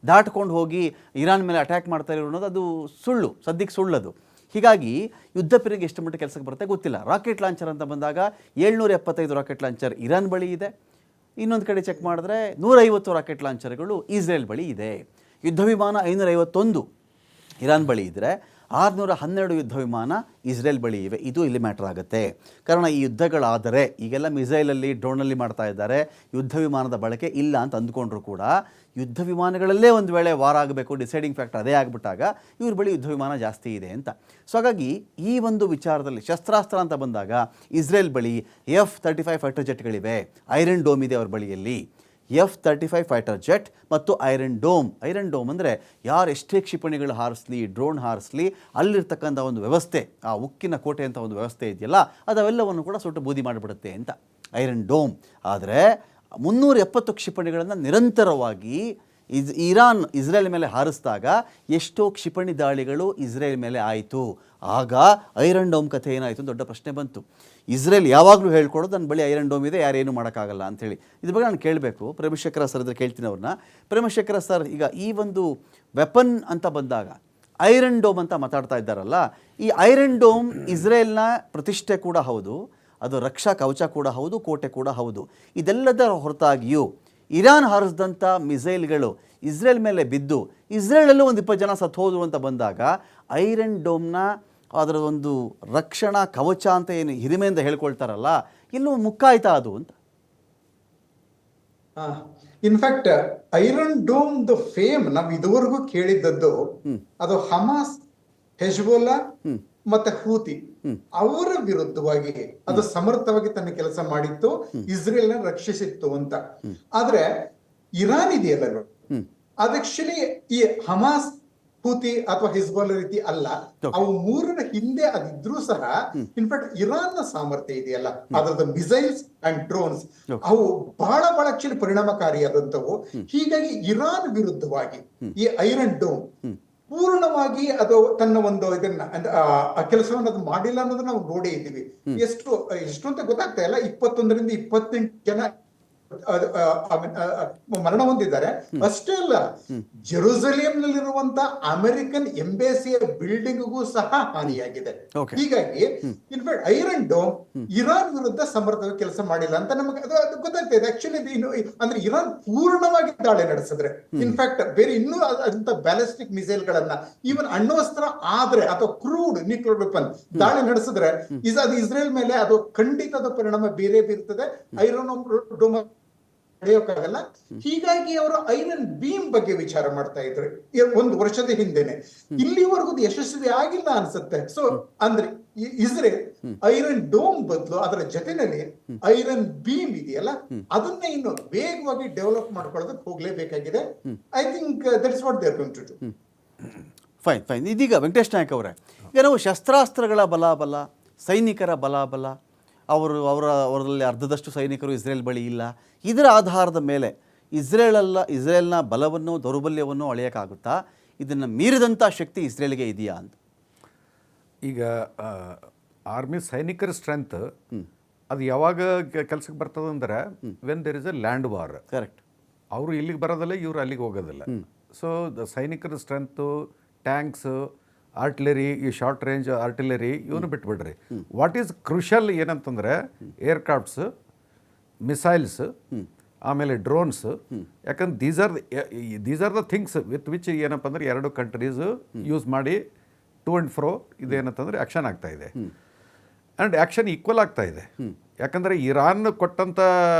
ದಾಟ್ಕೊಂಡು ಹೋಗಿ ಇರಾನ್ ಮೇಲೆ ಅಟ್ಯಾಕ್ ಮಾಡ್ತಾರೆ ಅನ್ನೋದು ಅದು ಸುಳ್ಳು, ಸದ್ಯಕ್ಕೆ ಸುಳ್ಳದು. ಹೀಗಾಗಿ ಯುದ್ಧ ಪಿರಂಗಿ ಎಷ್ಟು ಮಟ್ಟಿಗೆ ಕೆಲಸಕ್ಕೆ ಬರುತ್ತೆ ಗೊತ್ತಿಲ್ಲ. ರಾಕೆಟ್ ಲಾಂಚರ್ ಅಂತ ಬಂದಾಗ 775 ರಾಕೆಟ್ ಲಾಂಚರ್ ಇರಾನ್ ಬಳಿ ಇದೆ. ಇನ್ನೊಂದು ಕಡೆ ಚೆಕ್ ಮಾಡಿದ್ರೆ 150 ರಾಕೆಟ್ ಲಾಂಚರ್ಗಳು ಇಸ್ರೇಲ್ ಬಳಿ ಇದೆ. ಯುದ್ಧ ವಿಮಾನ 551 ಇರಾನ್ ಬಳಿ ಇದ್ದರೆ 612 ಯುದ್ಧ ವಿಮಾನ ಇಸ್ರೇಲ್ ಬಳಿ ಇವೆ. ಇದು ಇಲ್ಲಿ ಮ್ಯಾಟ್ರ್ ಆಗುತ್ತೆ. ಕಾರಣ ಈ ಯುದ್ಧಗಳಾದರೆ ಈಗೆಲ್ಲ ಮಿಸೈಲಲ್ಲಿ ಡ್ರೋನಲ್ಲಿ ಮಾಡ್ತಾ ಇದ್ದಾರೆ, ಯುದ್ಧ ವಿಮಾನದ ಬಳಕೆ ಇಲ್ಲ ಅಂತ ಅಂದ್ಕೊಂಡ್ರು ಕೂಡ ಯುದ್ಧ ವಿಮಾನಗಳಲ್ಲೇ ಒಂದು ವೇಳೆ ವಾರ ಆಗಬೇಕು, ಡಿಸೈಡಿಂಗ್ ಫ್ಯಾಕ್ಟರ್ ಅದೇ ಆಗಿಬಿಟ್ಟಾಗ ಇವ್ರ ಬಳಿ ಯುದ್ಧ ವಿಮಾನ ಜಾಸ್ತಿ ಇದೆ ಅಂತ. ಸೊ ಹಾಗಾಗಿ ಈ ಒಂದು ವಿಚಾರದಲ್ಲಿ ಶಸ್ತ್ರಾಸ್ತ್ರ ಅಂತ ಬಂದಾಗ ಇಸ್ರೇಲ್ ಬಳಿ F-35 ಫೈಟರ್ ಜೆಟ್ಗಳಿವೆ, ಐರನ್ ಡೋಮ್ ಇದೆ ಅವ್ರ ಬಳಿಯಲ್ಲಿ. F-35 ಫೈಟರ್ ಜೆಟ್ ಮತ್ತು ಐರನ್ ಡೋಮ್ ಅಂದರೆ ಯಾರು ಎಷ್ಟೇ ಕ್ಷಿಪಣಿಗಳು ಹಾರಿಸಲಿ, ಡ್ರೋನ್ ಹಾರಿಸಲಿ, ಅಲ್ಲಿರ್ತಕ್ಕಂಥ ಒಂದು ವ್ಯವಸ್ಥೆ, ಆ ಉಕ್ಕಿನ ಕೋಟೆ ಅಂತ ಒಂದು ವ್ಯವಸ್ಥೆ ಇದೆಯಲ್ಲ, ಅದವೆಲ್ಲವನ್ನು ಕೂಡ ಸುಟ್ಟು ಬೂದಿ ಮಾಡಿಬಿಡುತ್ತೆ ಅಂತ ಐರನ್ ಡೋಮ್. ಆದರೆ 370 ಕ್ಷಿಪಣಿಗಳನ್ನು ನಿರಂತರವಾಗಿ ಇರಾನ್ ಇಸ್ರೇಲ್ ಮೇಲೆ ಹಾರಿಸಿದಾಗ ಎಷ್ಟೋ ಕ್ಷಿಪಣಿ ದಾಳಿಗಳು ಇಸ್ರೇಲ್ ಮೇಲೆ ಆಯಿತು. ಆಗ ಐರನ್ ಡೋಮ್ ಕಥೆ ಏನಾಯಿತು ದೊಡ್ಡ ಪ್ರಶ್ನೆ ಬಂತು. ಇಸ್ರೇಲ್ ಯಾವಾಗಲೂ ಹೇಳ್ಕೊಡೋದು ನನ್ನ ಬಳಿ ಐರನ್ ಡೋಮ್ ಇದೆ, ಯಾರೇನು ಮಾಡೋಕ್ಕಾಗಲ್ಲ ಅಂಥೇಳಿ. ಇದ್ರ ಬಗ್ಗೆ ನಾನು ಕೇಳಬೇಕು ಪ್ರೇಮಶೇಖರ ಸರ್ ಇದ್ರೆ ಕೇಳ್ತೀನಿ ಅವ್ರನ್ನ. ಪ್ರೇಮಶೇಖರ ಸರ್, ಈಗ ಈ ಒಂದು ವೆಪನ್ ಅಂತ ಬಂದಾಗ ಐರನ್ ಡೋಮ್ ಅಂತ ಮಾತಾಡ್ತಾ ಇದ್ದಾರಲ್ಲ, ಈ ಐರನ್ ಡೋಮ್ ಇಸ್ರೇಲ್ನ ಪ್ರತಿಷ್ಠೆ ಕೂಡ ಹೌದು, ಅದು ರಕ್ಷಾ ಕವಚ ಕೂಡ ಹೌದು, ಕೋಟೆ ಕೂಡ ಹೌದು. ಇದೆಲ್ಲದರ ಹೊರತಾಗಿಯೂ ಇರಾನ್ ಹಾರಿಸಿದಂಥ ಮಿಸೈಲ್ಗಳು ಇಸ್ರೇಲ್ ಮೇಲೆ ಬಿದ್ದು ಇಸ್ರೇಲಲ್ಲೂ ಒಂದು 20 ಜನ ಸತ್ತು ಹೋದರು ಅಂತ ಬಂದಾಗ ಐರನ್ ಡೋಮ್ನ ಅದರ ಒಂದು ರಕ್ಷಣಾ ಕವಚ ಅಂತ ಏನು ಹಿರಿಮೆಯಿಂದ ಹೇಳ್ಕೊಳ್ತಾರಲ್ಲ, ಇಲ್ಲೂ ಮುಕ್ಕಾಯ್ತಾ ಅದು ಅಂತ. In fact iron dome the fame ನಾವು ಇದುವರೆಗೂ ಕೇಳಿದ್ದದ್ದು ಅದು ಹಮಾಸ್, ಹೆಜ್ಬೋಲಾ ಮತ್ತೆ ಹೂತಿ ಅವರ ವಿರುದ್ಧವಾಗಿ ಅದು ಸಮರ್ಥವಾಗಿ ತನ್ನ ಕೆಲಸ ಮಾಡಿತ್ತು, ಇಸ್ರೇಲ್ ನ ರಕ್ಷಿಸಿತ್ತು ಅಂತ. ಆದ್ರೆ ಇರಾನ್ ಇದೆಯಲ್ಲ, ಅದು ಆಕ್ಚುಲಿ ಈ ಹಮಾಸ್, ಹೂತಿ ಅಥವಾ ಹಿಜ್ಬುಲ್ಲಾ ರೀತಿ ಅಲ್ಲ. ಅವು ಮೂರರ ಹಿಂದೆ ಅದಿದ್ರೂ ಸಹ ಇನ್ಫ್ಯಾಕ್ಟ್ ಇರಾನ್ ನ ಸಾಮರ್ಥ್ಯ ಇದೆಯಲ್ಲ, ಅದರದ ಮಿಸೈಲ್ಸ್ ಅಂಡ್ ಡ್ರೋನ್ಸ್ ಅವು ಬಹಳ ಆಕ್ಚುಲಿ ಪರಿಣಾಮಕಾರಿಯಾದಂತವು. ಹೀಗಾಗಿ ಇರಾನ್ ವಿರುದ್ಧವಾಗಿ ಈ ಐರನ್ ಡೋಮ್ ಪೂರ್ಣವಾಗಿ ಅದು ತನ್ನ ಒಂದು ಇದನ್ನ ಆ ಕೆಲಸವನ್ನು ಅದು ಮಾಡಿಲ್ಲ ಅನ್ನೋದನ್ನ ನಾವು ನೋಡೇ ಇದ್ದೀವಿ. ಎಷ್ಟು ಅಂತ ಗೊತ್ತಾಗ್ತಾ ಇಲ್ಲ, 21ರಿಂದ 28 ಜನ ಮರಣ ಹೊಂದಿದ್ದಾರೆ. ಅಷ್ಟೇ ಅಲ್ಲ, ಜೆರೂಸಲೇಂನಲ್ಲಿರುವಂತ ಅಮೆರಿಕನ್ ಎಂಬೆಸಿಯ ಬಿಲ್ಡಿಂಗ್ಗೂ ಸಹ ಹಾನಿಯಾಗಿದೆ. ಹೀಗಾಗಿ ಇನ್ಫ್ಯಾಕ್ಟ್ ಐರನ್ ಡೋಮ್ ಇರಾನ್ ವಿರುದ್ಧ ಸಮರ್ಥವಾಗಿ ಕೆಲಸ ಮಾಡಿಲ್ಲ ಅಂತ ನಮಗೆ ಅದು ಗೊತ್ತಾಗ್ತಾ ಇದೆ. ಆಕ್ಚುಲಿ ಅಂದ್ರೆ ಇರಾನ್ ಪೂರ್ಣವಾಗಿ ದಾಳಿ ನಡೆಸಿದ್ರೆ, ಇನ್ಫ್ಯಾಕ್ಟ್ ಬೇರೆ ಇನ್ನೂ ಅಂತ ಬ್ಯಾಲಿಸ್ಟಿಕ್ ಮಿಸೈಲ್ ಗಳನ್ನ, ಈವನ್ ಅಣ್ವಸ್ತ್ರ ಆದ್ರೆ ಅಥವಾ ಕ್ರೂಡ್ ನ್ಯೂಕ್ಲಿಯರ್ ವೆಪನ್ ದಾಳಿ ನಡೆಸಿದ್ರೆ ಅದು ಇಸ್ರೇಲ್ ಮೇಲೆ ಅದು ಖಂಡಿತದ ಪರಿಣಾಮ ಬೇರೆ ಬೀರ್ತದೆ. ಐರನ್ ಡೋಮ್ ನಡೆಯೋಕ್ಕಾಗಲ್ಲ. ಹೀಗಾಗಿ ಅವರು ಐರನ್ ಬೀಮ್ ಬಗ್ಗೆ ವಿಚಾರ ಮಾಡ್ತಾ ಇದ್ರು ಒಂದು ವರ್ಷದ ಹಿಂದೆನೆ. ಇಲ್ಲಿವರೆಗೂ ಯಶಸ್ವಿ ಆಗಿಲ್ಲ ಅನ್ಸುತ್ತೆ. ಸೊ ಅಂದ್ರೆ ಇಸ್ರೇಲ್ ಐರನ್ ಡೋಮ್ ಬದಲು ಅದರ ಜೊತೆನಲ್ಲಿ ಐರನ್ ಬೀಮ್ ಇದೆಯಲ್ಲ, ಅದನ್ನೇ ಇನ್ನು ವೇಗವಾಗಿ ಡೆವಲಪ್ ಮಾಡ್ಕೊಳ್ಳೋದಕ್ಕೆ ಹೋಗ್ಲೇಬೇಕಾಗಿದೆ. I think that's what they are going to do. Fine. ಇದೀಗ ವೆಂಕಟೇಶ್ ನಾಯಕ್ ಅವರೇ, ಈಗ ನಾವು ಶಸ್ತ್ರಾಸ್ತ್ರಗಳ ಬಲಾಬಲ, ಸೈನಿಕರ ಬಲಾಬಲ, ಅವರಲ್ಲಿ ಅರ್ಧದಷ್ಟು ಸೈನಿಕರು ಇಸ್ರೇಲ್ ಬಳಿ ಇಲ್ಲ. ಇದರ ಆಧಾರದ ಮೇಲೆ ಇಸ್ರೇಲ್ನ ಬಲವನ್ನು ದೌರ್ಬಲ್ಯವನ್ನು ಅಳೆಯೋಕ್ಕಾಗುತ್ತಾ? ಇದನ್ನು ಮೀರಿದಂಥ ಶಕ್ತಿ ಇಸ್ರೇಲ್ಗೆ ಇದೆಯಾ ಅಂತ? ಈಗ ಆರ್ಮಿ ಸೈನಿಕರ ಸ್ಟ್ರೆಂತ್ ಅದು ಯಾವಾಗ ಕೆಲಸಕ್ಕೆ ಬರ್ತದಂದ್ರೆ when there is a land war. Correct. ಅವರು ಇಲ್ಲಿಗೆ ಬರೋದಿಲ್ಲ, ಇವರು ಅಲ್ಲಿಗೆ ಹೋಗೋದಿಲ್ಲ. ಸೊ ದ ಸೈನಿಕರ ಸ್ಟ್ರೆಂತು, ಟ್ಯಾಂಕ್ಸ್, ಆರ್ಟಿಲರಿ, ಈ ಶಾರ್ಟ್ ರೇಂಜ್ ಆರ್ಟಿಲರಿ ಇವನು ಬಿಟ್ಬಿಡ್ರಿ. ವಾಟ್ ಈಸ್ ಕ್ರುಷಲ್ ಏನಂತಂದರೆ ಏರ್ಕ್ರಾಫ್ಟ್ಸ್, ಮಿಸೈಲ್ಸ್, ಆಮೇಲೆ ಡ್ರೋನ್ಸ್. ಯಾಕಂದ್ರೆ these are the things with which ಏನಪ್ಪ ಅಂದ್ರೆ ಎರಡು ಕಂಟ್ರೀಸ್ ಯೂಸ್ ಮಾಡಿ ಟು ಆ್ಯಂಡ್ ಫ್ರೋ ಇದೇನಂತಂದರೆ ಆ್ಯಕ್ಷನ್ ಆಗ್ತಾ ಇದೆ. ಆ್ಯಂಡ್ ಆ್ಯಕ್ಷನ್ ಈಕ್ವಲ್ ಆಗ್ತಾ ಇದೆ. ಯಾಕಂದರೆ ಇರಾನ್ ಕೊಟ್ಟಂಥ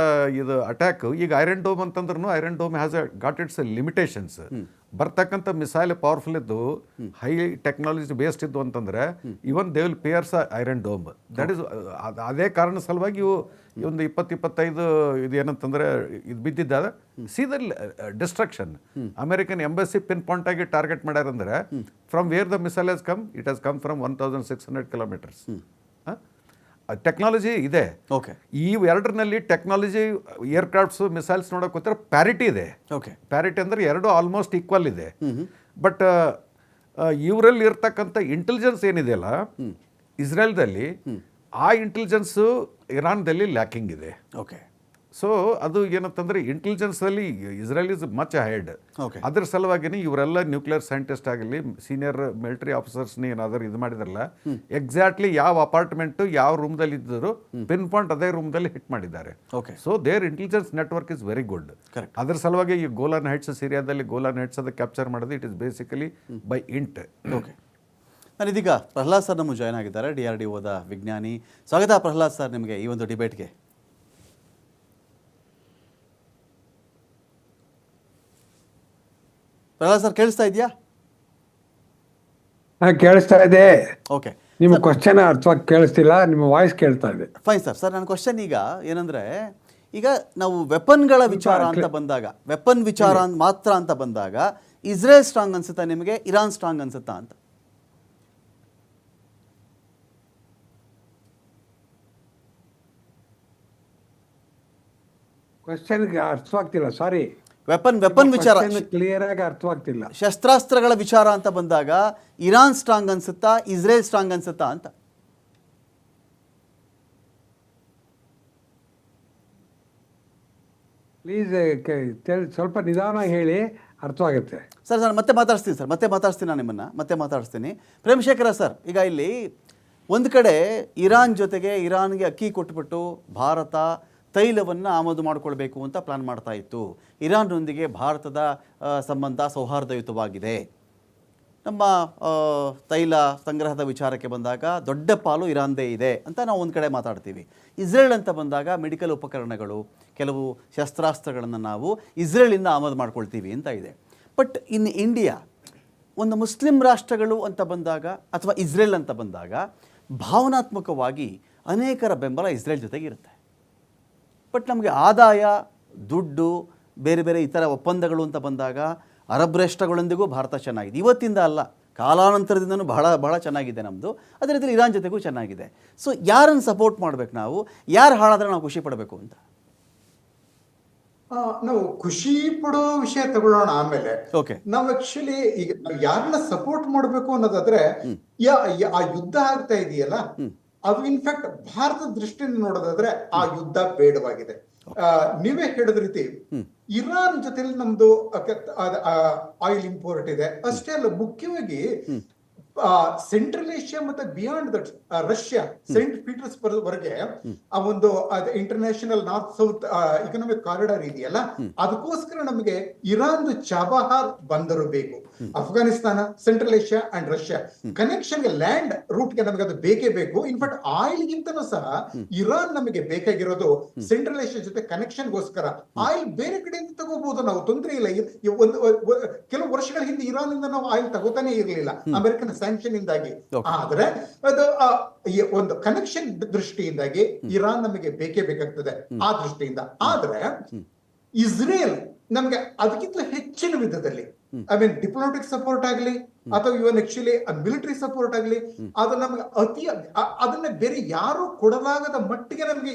ಇದು ಅಟ್ಯಾಕ್, ಈಗ ಐರನ್ ಡೋಮ್ ಅಂತಂದ್ರೂ iron dome has got its limitations. ಬರ್ತಕ್ಕಂಥ ಮಿಸೈಲ್ ಪವರ್ಫುಲ್ ಇದ್ದು, ಹೈ ಟೆಕ್ನಾಲಜಿ ಬೇಸ್ಡ್ ಇದ್ದು ಅಂತಂದರೆ even they will pierce iron dome. That is ಅದೇ ಕಾರಣ ಸಲುವಾಗಿ ಇವು ಒಂದು 20-25 ಇದು ಏನಂತಂದರೆ ಇದು ಬಿದ್ದಿದ್ದಾವೆ. ಸೀದರ್ destruction. American embassy pin point ಆಗಿ ಟಾರ್ಗೆಟ್ ಮಾಡ್ಯಾರಂದ್ರೆ from where the missile has come, it has come from 1600 kilometers. Technology ಇದೆ. ಓಕೆ. ಈ ಎರಡರಲ್ಲಿ ಟೆಕ್ನಾಲಜಿ, ಏರ್ಕ್ರಾಫ್ಟ್ಸ್, ಮಿಸೈಲ್ಸ್ ನೋಡೋಕೆ ಹೋಗ್ತಾರೆ, ಪ್ಯಾರಿಟಿ ಇದೆ. ಓಕೆ. ಪ್ಯಾರಿಟಿ ಅಂದರೆ ಎರಡು ಆಲ್ಮೋಸ್ಟ್ ಈಕ್ವಲ್ ಇದೆ. ಬಟ್ ಇವರಲ್ಲಿ ಇರ್ತಕ್ಕಂಥ ಇಂಟೆಲಿಜೆನ್ಸ್ ಏನಿದೆಯಲ್ಲ ಇಸ್ರೇಲ್ದಲ್ಲಿ, ಆ ಇಂಟೆಲಿಜೆನ್ಸು ಇರಾನ್ದಲ್ಲಿ ಲ್ಯಾಕಿಂಗ್ ಇದೆ. ಓಕೆ. ಸೊ ಅದು ಏನಂತಂದರೆ ಇಂಟೆಲಿಜೆನ್ಸಲ್ಲಿ Israel is much ahead. Okay. ಅದ್ರ ಸಲುವಾಗಿನೇ ಇವರೆಲ್ಲ ನ್ಯೂಕ್ಲಿಯರ್ ಸೈಂಟಿಸ್ಟ್ ಆಗಲಿ, ಸೀನಿಯರ್ ಮಿಲಿಟರಿ ಆಫೀಸರ್ಸ್ನ ಏನಾದರೂ ಇದು ಮಾಡಿದಾರಲ್ಲ, ಎಕ್ಸಾಕ್ಟ್ಲಿ ಯಾವ ಅಪಾರ್ಟ್ಮೆಂಟು ಯಾವ ರೂಮ್ದಲ್ಲಿ ಇದ್ದರು ಪಿನ್ ಪಾಯಿಂಟ್ ಅದೇ ರೂಮ್ದಲ್ಲಿ ಹಿಟ್ ಮಾಡಿದ್ದಾರೆ. Okay. So there intelligence network is very good. ಅದ್ರ ಸಲುವಾಗಿ ಈ ಗೋಲಾನ್ ಹೈಟ್ಸ್, ಸಿರಿಯಾದಲ್ಲಿ ಗೋಲಾನ್ ಹೈಟ್ಸ್ ಅದು ಕ್ಯಾಪ್ಚರ್ ಮಾಡೋದು it is basically by int. Okay. ನಾನು ಇದೀಗ ಪ್ರಹ್ಲಾದ್ ಸರ್ ನಮ್ಮ ಜಾಯ್ನ್ ಆಗಿದ್ದಾರೆ, DRDOದ ವಿಜ್ಞಾನಿ. ಸ್ವಾಗತ ಪ್ರಹ್ಲಾದ್ ಸರ್ ನಿಮಗೆ ಈ ಒಂದು ಡಿಬೇಟ್ಗೆ. ಪ್ರಹ್ಲಾದ್ ಸರ್ ಕೇಳಿಸ್ತಾ ಇದೆಯಾ? ಕೇಳಿಸ್ತಾ ಇದೆ. ಓಕೆ. ನಿಮ್ಮ ಕ್ವಶನ್ ಅರ್ಥವಾಗಿ ಕೇಳಿಸ್ತಿಲ್ಲ, ನಿಮ್ಮ ವಾಯ್ಸ್ ಕೇಳ್ತಾ ಇದೆ. Fine sir. ನನ್ನ ಕ್ವಶನ್ ಈಗ ಏನಂದರೆ, ಈಗ ನಾವು ವೆಪನ್ಗಳ ವಿಚಾರ ಅಂತ ಬಂದಾಗ, ವೆಪನ್ ವಿಚಾರ ಮಾತ್ರ ಅಂತ ಬಂದಾಗ ಇಸ್ರೇಲ್ ಸ್ಟ್ರಾಂಗ್ ಅನ್ಸುತ್ತಾ ನಿಮಗೆ, ಇರಾನ್ ಸ್ಟ್ರಾಂಗ್ ಅನ್ಸುತ್ತಾ ಅಂತ? ಕ್ವಶನ್ಗೆ ಅರ್ಥವಾಗ್ತಿಲ್ಲ, ಸಾರಿ. ವೆಪನ್ ವಿಚಾರ ಕ್ಲಿಯರ್ ಆಗಿ ಅರ್ಥವಾಗ್ತಿಲ್ಲ. ಶಸ್ತ್ರಾಸ್ತ್ರಗಳ ವಿಚಾರ ಅಂತ ಬಂದಾಗ ಇರಾನ್ ಸ್ಟ್ರಾಂಗ್ ಅನ್ಸುತ್ತಾ, ಇಸ್ರೇಲ್ ಸ್ಟ್ರಾಂಗ್ ಅನ್ಸುತ್ತಾ ಅಂತ? ಪ್ಲೀಸ್ ಸ್ವಲ್ಪ ನಿಧಾನವಾಗಿ ಹೇಳಿ, ಅರ್ಥವಾಗುತ್ತೆ. ಸರ್ ಮತ್ತೆ ಮಾತಾಡ್ಸ್ತೀನಿ ನಾನು ನಿಮ್ಮನ್ನು ಮತ್ತೆ ಮಾತಾಡಿಸ್ತೀನಿ. ಪ್ರೇಮಶೇಖರ ಸರ್, ಈಗ ಇಲ್ಲಿ ಒಂದು ಕಡೆ ಇರಾನ್ ಜೊತೆಗೆ, ಇರಾನ್ಗೆ ಅಕ್ಕಿ ಕೊಟ್ಬಿಟ್ಟು ಭಾರತ ತೈಲವನ್ನು ಆಮದು ಮಾಡಿಕೊಳ್ಬೇಕು ಅಂತ ಪ್ಲಾನ್ ಮಾಡ್ತಾ ಇತ್ತು. ಇರಾನ್ನೊಂದಿಗೆ ಭಾರತದ ಸಂಬಂಧ ಸೌಹಾರ್ದಯುತವಾಗಿದೆ. ನಮ್ಮ ತೈಲ ಸಂಗ್ರಹದ ವಿಚಾರಕ್ಕೆ ಬಂದಾಗ ದೊಡ್ಡ ಪಾಲು ಇರಾನ್ದೇ ಇದೆ ಅಂತ ನಾವು ಒಂದು ಕಡೆ ಮಾತಾಡ್ತೀವಿ. ಇಸ್ರೇಲ್ ಅಂತ ಬಂದಾಗ ಮೆಡಿಕಲ್ ಉಪಕರಣಗಳು, ಕೆಲವು ಶಸ್ತ್ರಾಸ್ತ್ರಗಳನ್ನು ನಾವು ಇಸ್ರೇಲಿಂದ ಆಮದು ಮಾಡ್ಕೊಳ್ತೀವಿ ಅಂತ ಇದೆ. ಬಟ್ ಇನ್ ಇಂಡಿಯಾ, ಒಂದು ಮುಸ್ಲಿಂ ರಾಷ್ಟ್ರಗಳು ಅಂತ ಬಂದಾಗ ಅಥವಾ ಇಸ್ರೇಲ್ ಅಂತ ಬಂದಾಗ ಭಾವನಾತ್ಮಕವಾಗಿ ಅನೇಕರ ಬೆಂಬಲ ಇಸ್ರೇಲ್ ಜೊತೆಗೆ ಇರುತ್ತೆ. ಬಟ್ ನಮಗೆ ಆದಾಯ, ದುಡ್ಡು, ಬೇರೆ ಬೇರೆ ಇತರ ಒಪ್ಪಂದಗಳು ಅಂತ ಬಂದಾಗ ಅರಬ್ ರಾಷ್ಟ್ರಗಳೊಂದಿಗೂ ಭಾರತ ಚೆನ್ನಾಗಿದೆ. ಇವತ್ತಿಂದ ಅಲ್ಲ, ಕಾಲಾನಂತರದಿಂದನೂ ಬಹಳ ಚೆನ್ನಾಗಿದೆ ನಮ್ಮದು. ಅದೇ ರೀತಿ ಇರಾನ್ ಜೊತೆಗೂ ಚೆನ್ನಾಗಿದೆ. ಸೊ ಯಾರನ್ನು ಸಪೋರ್ಟ್ ಮಾಡಬೇಕು ನಾವು? ಯಾರು ಹಾಳಾದರೆ ನಾವು ಖುಷಿ ಪಡಬೇಕು ಅಂತ? ನಾವು ಖುಷಿ ಪಡೋ ವಿಷಯ ತಗೊಳ್ಳೋಣ ಆಮೇಲೆ. ಓಕೆ. ನಾವು ಆಕ್ಚುಲಿ ಈಗ ನಾವು ಯಾರನ್ನ ಸಪೋರ್ಟ್ ಮಾಡಬೇಕು ಅನ್ನೋದಾದ್ರೆ, ಆ ಯುದ್ಧ ಆಗ್ತಾ ಇದೆಯಲ್ಲ, ಅದು ಇನ್ಫ್ಯಾಕ್ಟ್ ಭಾರತದ ದೃಷ್ಟಿಯಿಂದ ನೋಡೋದಾದ್ರೆ ಆ ಯುದ್ಧ ಬೇಡವಾಗಿದೆ. ನೀವೇ ಹೇಳಿದ ರೀತಿ ಇರಾನ್ ಜೊತೆಲಿ ನಮ್ದು ಆಯಿಲ್ ಇಂಪೋರ್ಟ್ ಇದೆ. ಅಷ್ಟೇ ಅಲ್ಲ, ಮುಖ್ಯವಾಗಿ ಸೆಂಟ್ರಲ್ ಏಷ್ಯಾ ಮತ್ತೆ beyond that Russia, Saint Petersburg ವರೆಗೆ ಆ ಒಂದು international north south economic corridor ಇದೆಯಲ್ಲ, ಅದಕ್ಕೋಸ್ಕರ ನಮಗೆ ಇರಾನ್ ಚಾಬಹಾರ್ ಬಂದರು ಬೇಕು. Afghanistan, central Asia and Russia ಕನೆಕ್ಷನ್ಗೆ ಲ್ಯಾಂಡ್ ರೂಟ್ಗೆ ನಮಗೆ ಅದು ಬೇಕೇ ಬೇಕು. ಇನ್ಫ್ಯಾಕ್ಟ್ ಆಯಿಲ್ಗಿಂತನೂ ಸಹ ಇರಾನ್ ನಮಗೆ ಬೇಕಾಗಿರೋದು ಸೆಂಟ್ರಲ್ ಏಷ್ಯಾ ಜೊತೆ ಕನೆಕ್ಷನ್ಗೋಸ್ಕರ. ಆಯಿಲ್ ಬೇರೆ ಕಡೆಯಿಂದ ತಗೋಬಹುದು, ನಾವು ತೊಂದರೆ ಇಲ್ಲ. ಕೆಲವು ವರ್ಷಗಳ ಹಿಂದೆ ಇರಾನ್ ಇಂದ ನಾವು ಆಯಿಲ್ ತಗೋತಾನೆ ಇರಲಿಲ್ಲ ಅಮೆರಿಕನ್ ಸ್ಯಾಂಕ್ಷನ್ ಇಂದಾಗಿ. ಆದ್ರೆ ಅದು ಒಂದು ಕನೆಕ್ಷನ್ ದೃಷ್ಟಿಯಿಂದಾಗಿ ಇರಾನ್ ನಮಗೆ ಬೇಕೇ ಬೇಕಾಗ್ತದೆ ಆ ದೃಷ್ಟಿಯಿಂದ. ಆದ್ರೆ ಇಸ್ರೇಲ್ ನಮ್ಗೆ ಅದಕ್ಕಿಂತ ಹೆಚ್ಚಿನ ವಿಧದಲ್ಲಿ ಐ ಮೀನ್ ಡಿಪ್ಲೊಮ್ಯಾಟಿಕ್ ಸಪೋರ್ಟ್ ಆಗಲಿ ಅಥವಾ ಇವನ್ ಆಕ್ಚುಲಿ ಮಿಲಿಟರಿ ಸಪೋರ್ಟ್ ಆಗಲಿ, ಅದು ನಮ್ಗೆ ಅದನ್ನ ಬೇರೆ ಯಾರು ಕೊಡಲಾಗದ ಮಟ್ಟಿಗೆ ನಮ್ಗೆ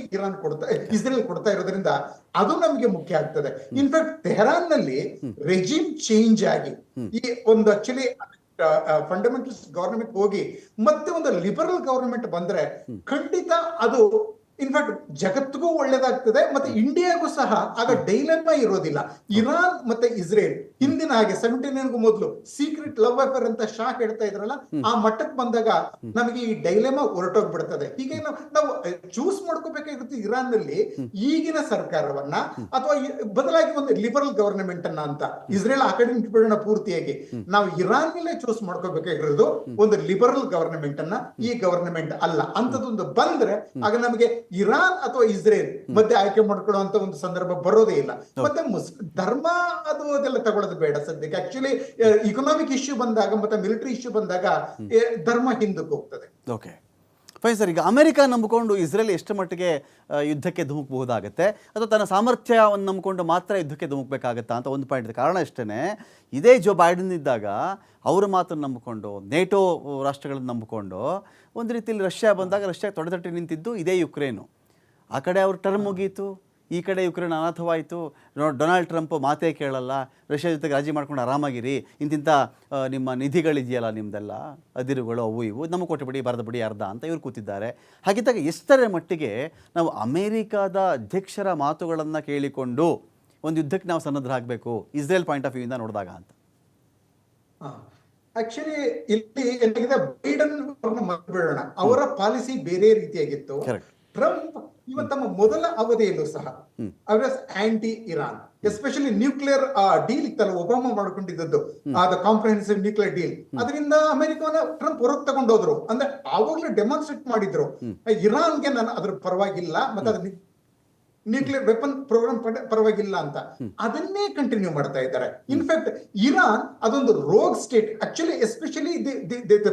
ಇಸ್ರೇಲ್ ಕೊಡ್ತಾ ಇರೋದ್ರಿಂದ ಅದು ನಮ್ಗೆ ಮುಖ್ಯ ಆಗ್ತದೆ. ಇನ್ಫ್ಯಾಕ್ಟ್ ತೆಹರಾನ್ ನಲ್ಲಿ ರೆಜಿಮ್ ಚೇಂಜ್ ಆಗಿ ಈ ಒಂದು ಆಕ್ಚುಲಿ ಫಂಡಮೆಂಟಲಿಸ್ಟ್ ಗವರ್ನಮೆಂಟ್ ಹೋಗಿ ಮತ್ತೆ ಒಂದು ಲಿಬರಲ್ ಗವರ್ನಮೆಂಟ್ ಬಂದ್ರೆ ಖಂಡಿತ ಅದು ಇನ್ಫ್ಯಾಕ್ಟ್ ಜಗತ್ತಿಗೂ ಒಳ್ಳೇದಾಗ್ತದೆ, ಮತ್ತೆ ಇಂಡಿಯಾಗೂ ಸಹ ಆಗ ಡೈಲೆಮಾ ಇರೋದಿಲ್ಲ. ಇರಾನ್ ಮತ್ತೆ ಇಸ್ರೇಲ್ ಹಿಂದಿನ ಹಾಗೆ 79ಗೂ ಮೊದಲು ಸೀಕ್ರೆಟ್ ಲವ್ ಅಫೇರ್ ಅಂತ ಶಾ ಹೇಳ್ತಾ ಇದ್ರಲ್ಲ, ಆ ಮಟ್ಟಕ್ಕೆ ಬಂದಾಗ ನಮಗೆ ಈ ಡೈಲೆಮಾ ಹೊರಟೋಗ್ಬಿಡ್ತದೆ. ಹೀಗೆ ನಾವು ಚೂಸ್ ಮಾಡ್ಕೋಬೇಕಾಗಿರುತ್ತೆ ಇರಾನ್ ನಲ್ಲಿ ಈಗಿನ ಸರ್ಕಾರವನ್ನ ಅಥವಾ ಬದಲಾಗಿ ಒಂದು ಲಿಬರಲ್ ಗವರ್ನಮೆಂಟ್ ಅನ್ನ ಅಂತ. ಇಸ್ರೇಲ್ ಆ ಕಡೆ ಬಿಡೋಣ ಪೂರ್ತಿಯಾಗಿ, ನಾವು ಇರಾನ್ ನಲ್ಲೇ ಚೂಸ್ ಮಾಡ್ಕೋಬೇಕಾಗಿರೋದು ಒಂದು ಲಿಬರಲ್ ಗವರ್ನಮೆಂಟ್ ಅನ್ನ, ಈ ಗವರ್ನಮೆಂಟ್ ಅಲ್ಲ ಅಂತದೊಂದು ಬಂದ್ರೆ ಆಗ ನಮಗೆ ಇರಾನ್ ಅಥವಾ ಇಸ್ರೇಲ್ ಮಧ್ಯೆ ಆಯ್ಕೆ ಮಾಡ್ಕೊಳ್ಳುವಂತ ಒಂದು ಸಂದರ್ಭ ಬರೋದೇ ಇಲ್ಲ. ಮತ್ತೆ ಧರ್ಮ ಅದೆಲ್ಲ ತಗೊಳ್ಳೋದು ಬೇಡ ಸದ್ಯಕ್ಕೆ. ಆಕ್ಚುಲಿ ಇಕನಾಮಿಕ್ ಇಶ್ಯೂ ಬಂದಾಗ ಮತ್ತೆ ಮಿಲಿಟರಿ ಇಶ್ಯೂ ಬಂದಾಗ ಧರ್ಮ ಹಿಂದಕ್ಕೆ ಹೋಗ್ತದೆ. Okay fine sir. ಈಗ ಅಮೆರಿಕ ನಂಬಿಕೊಂಡು ಇಸ್ರೇಲ್ ಎಷ್ಟು ಮಟ್ಟಿಗೆ ಯುದ್ಧಕ್ಕೆ ಧುಮುಕಬಹುದಾಗುತ್ತೆ, ಅಥವಾ ತನ್ನ ಸಾಮರ್ಥ್ಯವನ್ನು ನಂಬಿಕೊಂಡು ಮಾತ್ರ ಯುದ್ಧಕ್ಕೆ ಧುಮುಕಬೇಕಾಗತ್ತಾ ಅಂತ ಒಂದು ಪಾಯಿಂಟ್ ಇದೆ. ಕಾರಣ ಅಷ್ಟೇ, ಇದೇ ಜೋ ಬೈಡನ್ ಇದ್ದಾಗ ಅವರ ಮಾತನ್ನು ನಂಬಿಕೊಂಡು ನೇಟೋ ರಾಷ್ಟ್ರಗಳನ್ನು ನಂಬಿಕೊಂಡು ಒಂದು ರೀತಿಯಲ್ಲಿ ರಷ್ಯಾ ಬಂದಾಗ ರಷ್ಯಾ ತೊಡೆತಟ್ಟಿ ನಿಂತಿದ್ದು ಇದೇ ಯುಕ್ರೇನು. ಆ ಕಡೆ ಅವ್ರ ಟರ್ಮ್ ಮುಗೀತು, ಈ ಕಡೆ ಯುಕ್ರೇನ್ ಅನಾಥವಾಯಿತು. ಡೊನಾಲ್ಡ್ ಟ್ರಂಪ್ ಮಾತೇ ಕೇಳಲ್ಲ, ರಷ್ಯಾ ಜೊತೆಗೆ ರಾಜಿ ಮಾಡ್ಕೊಂಡು ಆರಾಮಾಗಿರಿ, ಇಂತಿಂಥ ನಿಮ್ಮ ನಿಧಿಗಳಿದೆಯಲ್ಲ ನಿಮ್ಮದೆಲ್ಲ ಅದಿರುಗಳು ಅವು ಇವು ನಮಗೆ ಕೊಟ್ಟುಬಿಡಿ, ಬರೆದು ಬಿಡಿ ಅರ್ಧ ಅಂತ ಇವ್ರು ಕೂತಿದ್ದಾರೆ. ಹಾಗಿದ್ದಾಗ ಎಷ್ಟರ ಮಟ್ಟಿಗೆ ನಾವು ಅಮೇರಿಕಾದ ಅಧ್ಯಕ್ಷರ ಮಾತುಗಳನ್ನು ಕೇಳಿಕೊಂಡು ಒಂದು ಯುದ್ಧಕ್ಕೆ ನಾವು ಸನ್ನದ್ಧರಾಗಬೇಕು ಇಸ್ರೇಲ್ ಪಾಯಿಂಟ್ ಆಫ್ ವ್ಯೂ ಇಂದ ನೋಡಿದಾಗ ಅಂತ? ಆಕ್ಚುಲಿ ಇಲ್ಲಿ ಏನಾಗಿದೆ, ಬೈಡನ್ ಅವ್ರನ್ನ ಮರ್ಬಿಡೋಣ, ಅವರ ಪಾಲಿಸಿ ಬೇರೆ ರೀತಿಯಾಗಿತ್ತು. ಟ್ರಂಪ್ ಇವತ್ತು ತಮ್ಮ ಮೊದಲ ಅವಧಿಯಲ್ಲೂ ಸಹ ಅವರ anti Iran, especially nuclear deal ಇತ್ತಲ್ಲ ಒಬಾಮಾ ಮಾಡ್ಕೊಂಡಿದ್ದದ್ದು, ಕಾಂಪ್ರಹೆನ್ಸಿವ್ ನ್ಯೂಕ್ಲಿಯರ್ ಡೀಲ್, ಅದರಿಂದ ಅಮೆರಿಕವನ್ನ ಟ್ರಂಪ್ ಹೊರಗೆ ತಗೊಂಡೋದ್ರು. ಅಂದ್ರೆ ಆವಾಗ್ಲೇ ಡೆಮಾನ್ಸ್ಟ್ರೇಟ್ ಮಾಡಿದ್ರು ಇರಾನ್ಗೆ ನಾನು ಅದ್ರ ಪರವಾಗಿಲ್ಲ, ಮತ್ತೆ ಅದ್ರ ನ್ಯೂಕ್ಲಿಯರ್ ವೆಪನ್ ಪ್ರೋಗ್ರಾಮ್ ಪರವಾಗಿಲ್ಲ ಅಂತ. ಅದನ್ನೇ ಕಂಟಿನ್ಯೂ ಮಾಡ್ತಾ ಇದ್ದಾರೆ. ಇನ್ಫ್ಯಾಕ್ಟ್ ಇರಾನ್ ಅದೊಂದು ರೋಗ್ state, actually especially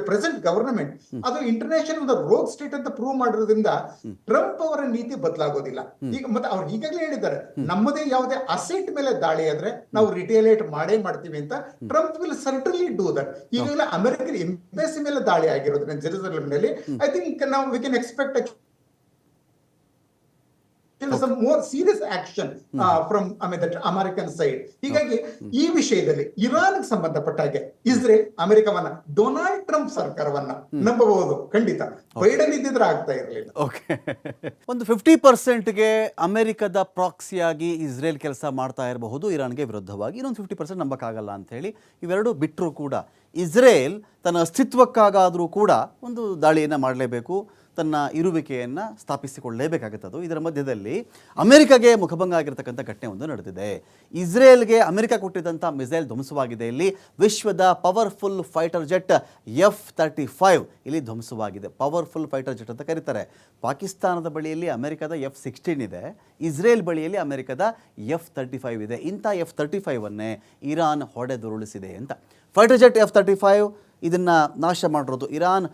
present government ಅದು ಇಂಟರ್ನ್ಯಾಷನಲ್ ಒಂದು ರೋಗ್ ಸ್ಟೇಟ್ ಅಂತ ಪ್ರೂವ್ ಮಾಡಿರೋದ್ರಿಂದ ಟ್ರಂಪ್ ಅವರ ನೀತಿ ಬದಲಾಗೋದಿಲ್ಲ. ಈಗ ಮತ್ತೆ ಅವ್ರು ಈಗಾಗಲೇ ಹೇಳಿದ್ದಾರೆ, ನಮ್ಮದೇ ಯಾವುದೇ ಅಸೆಟ್ ಮೇಲೆ ದಾಳಿ ಆದ್ರೆ ನಾವು ರಿಟೇಲಿಯೇಟ್ ಮಾಡೇ ಮಾಡ್ತೀವಿ ಅಂತ. Trump will certainly do that. ಈಗಾಗಲೇ ಅಮೆರಿಕನ್ ಎಂಬಸಿ ಮೇಲೆ ದಾಳಿ ಆಗಿರೋದ್ರಿಂದ ಜೆರುಸಲೆಂ ನಲ್ಲಿ ಐ ಥಿಂಕ್ ನಾವು we can expect some more serious action from the American side. ಹೀಗಾಗಿ ಈ ವಿಷಯದಲ್ಲಿ ಇರಾನ್ ಸಂಬಂಧಪಟ್ಟ ಹಾಗೆ ಇಸ್ರೇಲ್ ಅಮೆರಿಕವನ್ನ, ಡೊನಾಲ್ಡ್ ಟ್ರಂಪ್ ಸರ್ಕಾರವನ್ನ ನಂಬಬಹುದು ಖಂಡಿತ. ಬೈಡನ್ ಇದ್ದಿದ್ರೆ ಆಗ್ತಾ ಇರಲಿಲ್ಲ. ಓಕೆ, ಒಂದು 50%ಗೆ ಅಮೆರಿಕದ ಪ್ರಾಕ್ಸಿಯಾಗಿ ಇಸ್ರೇಲ್ ಕೆಲಸ ಮಾಡ್ತಾ ಇರಬಹುದು ಇರಾನ್ಗೆ ವಿರುದ್ಧವಾಗಿ, ಇನ್ನೊಂದು 50% ನಂಬಕ್ಕಾಗಲ್ಲ ಅಂತ ಹೇಳಿ ಇವೆರಡು ಬಿಟ್ಟರು ಕೂಡ ಇಸ್ರೇಲ್ ತನ್ನ ಅಸ್ತಿತ್ವಕ್ಕಾಗಾದರೂ ಕೂಡ ಒಂದು ದಾಳಿಯನ್ನು ಮಾಡಲೇಬೇಕು, ತನ್ನ ಇರುವಿಕೆಯನ್ನು ಸ್ಥಾಪಿಸಿಕೊಳ್ಳಲೇಬೇಕಾಗುತ್ತದು. ಇದರ ಮಧ್ಯದಲ್ಲಿ ಅಮೆರಿಕಾಗೆ ಮುಖಭಂಗ ಆಗಿರತಕ್ಕಂಥ ಘಟನೆ ಒಂದು ನಡೆದಿದೆ. ಇಸ್ರೇಲ್ಗೆ ಅಮೆರಿಕ ಕೊಟ್ಟಿದ್ದಂಥ ಮಿಸೈಲ್ ಧ್ವಂಸವಾಗಿದೆ. ಇಲ್ಲಿ ವಿಶ್ವದ ಪವರ್ಫುಲ್ ಫೈಟರ್ ಜೆಟ್ F-35 ಇಲ್ಲಿ ಧ್ವಂಸವಾಗಿದೆ. ಪವರ್ಫುಲ್ ಫೈಟರ್ ಜೆಟ್ ಅಂತ ಕರೀತಾರೆ. ಪಾಕಿಸ್ತಾನದ ಬಳಿಯಲ್ಲಿ ಅಮೆರಿಕದ F-16 ಇದೆ, ಇಸ್ರೇಲ್ ಬಳಿಯಲ್ಲಿ ಅಮೆರಿಕದ F-35 ಇದೆ. ಇಂಥ F-35ಅನ್ನೇ ಇರಾನ್ ಹೊಡೆದುರುಳಿಸಿದೆ ಅಂತ. ಫೈಟರ್ ಜೆಟ್ F-35 ಇದನ್ನು ನಾಶ ಮಾಡಿರೋದು ಇರಾನ್.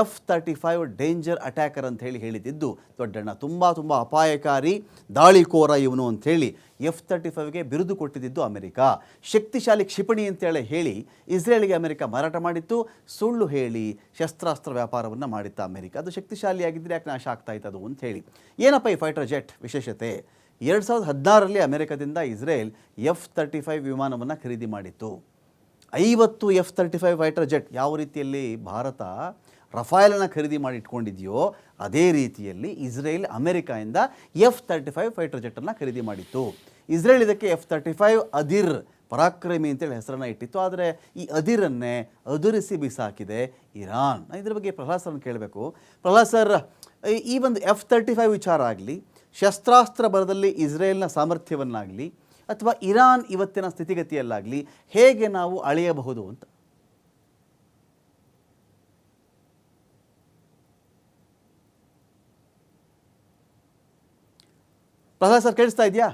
F-35 ಡೇಂಜರ್ ಅಟ್ಯಾಕರ್ ಅಂತ ಹೇಳಿದ್ದಿದ್ದು ದೊಡ್ಡಣ್ಣ, ತುಂಬ ಅಪಾಯಕಾರಿ ದಾಳಿಕೋರ ಇವನು ಅಂಥೇಳಿ F-35ಗೆ ಬಿರುದು ಕೊಟ್ಟಿದ್ದು ಅಮೆರಿಕ. ಶಕ್ತಿಶಾಲಿ ಕ್ಷಿಪಣಿ ಅಂತೇಳಿ ಹೇಳಿ ಇಸ್ರೇಲ್ಗೆ ಅಮೆರಿಕ ಮಾರಾಟ ಮಾಡಿತ್ತು. ಸುಳ್ಳು ಹೇಳಿ ಶಸ್ತ್ರಾಸ್ತ್ರ ವ್ಯಾಪಾರವನ್ನು ಮಾಡಿತ್ತು ಅಮೆರಿಕ. ಅದು ಶಕ್ತಿಶಾಲಿಯಾಗಿದ್ದರೆ ಯಾಕೆ ನಾಶ ಆಗ್ತಾ ಇತ್ತು ಅದು ಅಂತ ಹೇಳಿ. ಏನಪ್ಪ ಈ ಫೈಟರ್ ಜೆಟ್ ವಿಶೇಷತೆ? 2016ರಲ್ಲಿ ಅಮೆರಿಕದಿಂದ ಇಸ್ರೇಲ್ F-35 ವಿಮಾನವನ್ನು ಖರೀದಿ ಮಾಡಿತ್ತು. 50 F-35 ಫೈಟರ್ ಜೆಟ್ ಯಾವ ರೀತಿಯಲ್ಲಿ ಭಾರತ ರಫೇಲನ್ನು ಖರೀದಿ ಮಾಡಿ ಇಟ್ಕೊಂಡಿದೆಯೋ ಅದೇ ರೀತಿಯಲ್ಲಿ ಇಸ್ರೇಲ್ ಅಮೆರಿಕಾಯಿಂದ F-35 ಫೈಟರ್ ಜೆಟ್ಟನ್ನು ಖರೀದಿ ಮಾಡಿತ್ತು. ಇಸ್ರೇಲ್ ಇದಕ್ಕೆ F-35 ಅದಿರ್ ಪರಾಕ್ರಮಿ ಅಂತೇಳಿ ಹೆಸರನ್ನು ಇಟ್ಟಿತ್ತು. ಆದರೆ ಈ ಅದಿರನ್ನೇ ಅದುರಿಸಿ ಬಿಸಾಕಿದೆ ಇರಾನ್. ಇದ್ರ ಬಗ್ಗೆ ಪ್ರಹ್ಲಾದ್ ಸರ್ನ ಕೇಳಬೇಕು. ಪ್ರಹ್ಲಾದ್ ಸರ್, ಈ ಒಂದು F-35 ವಿಚಾರ ಆಗಲಿ, ಶಸ್ತ್ರಾಸ್ತ್ರ ಬರದಲ್ಲಿ ಇಸ್ರೇಲ್ನ ಸಾಮರ್ಥ್ಯವನ್ನಾಗಲಿ, ಅಥವಾ ಇರಾನ್ ಇವತ್ತಿನ ಸ್ಥಿತಿಗತಿಯಲ್ಲಾಗಲಿ ಹೇಗೆ ನಾವು ಅಳೆಯಬಹುದು ಅಂತ? ಪ್ರಸಾದ್ ಸರ್ ಕೇಳಿಸ್ತಾ ಇದೆಯಾ?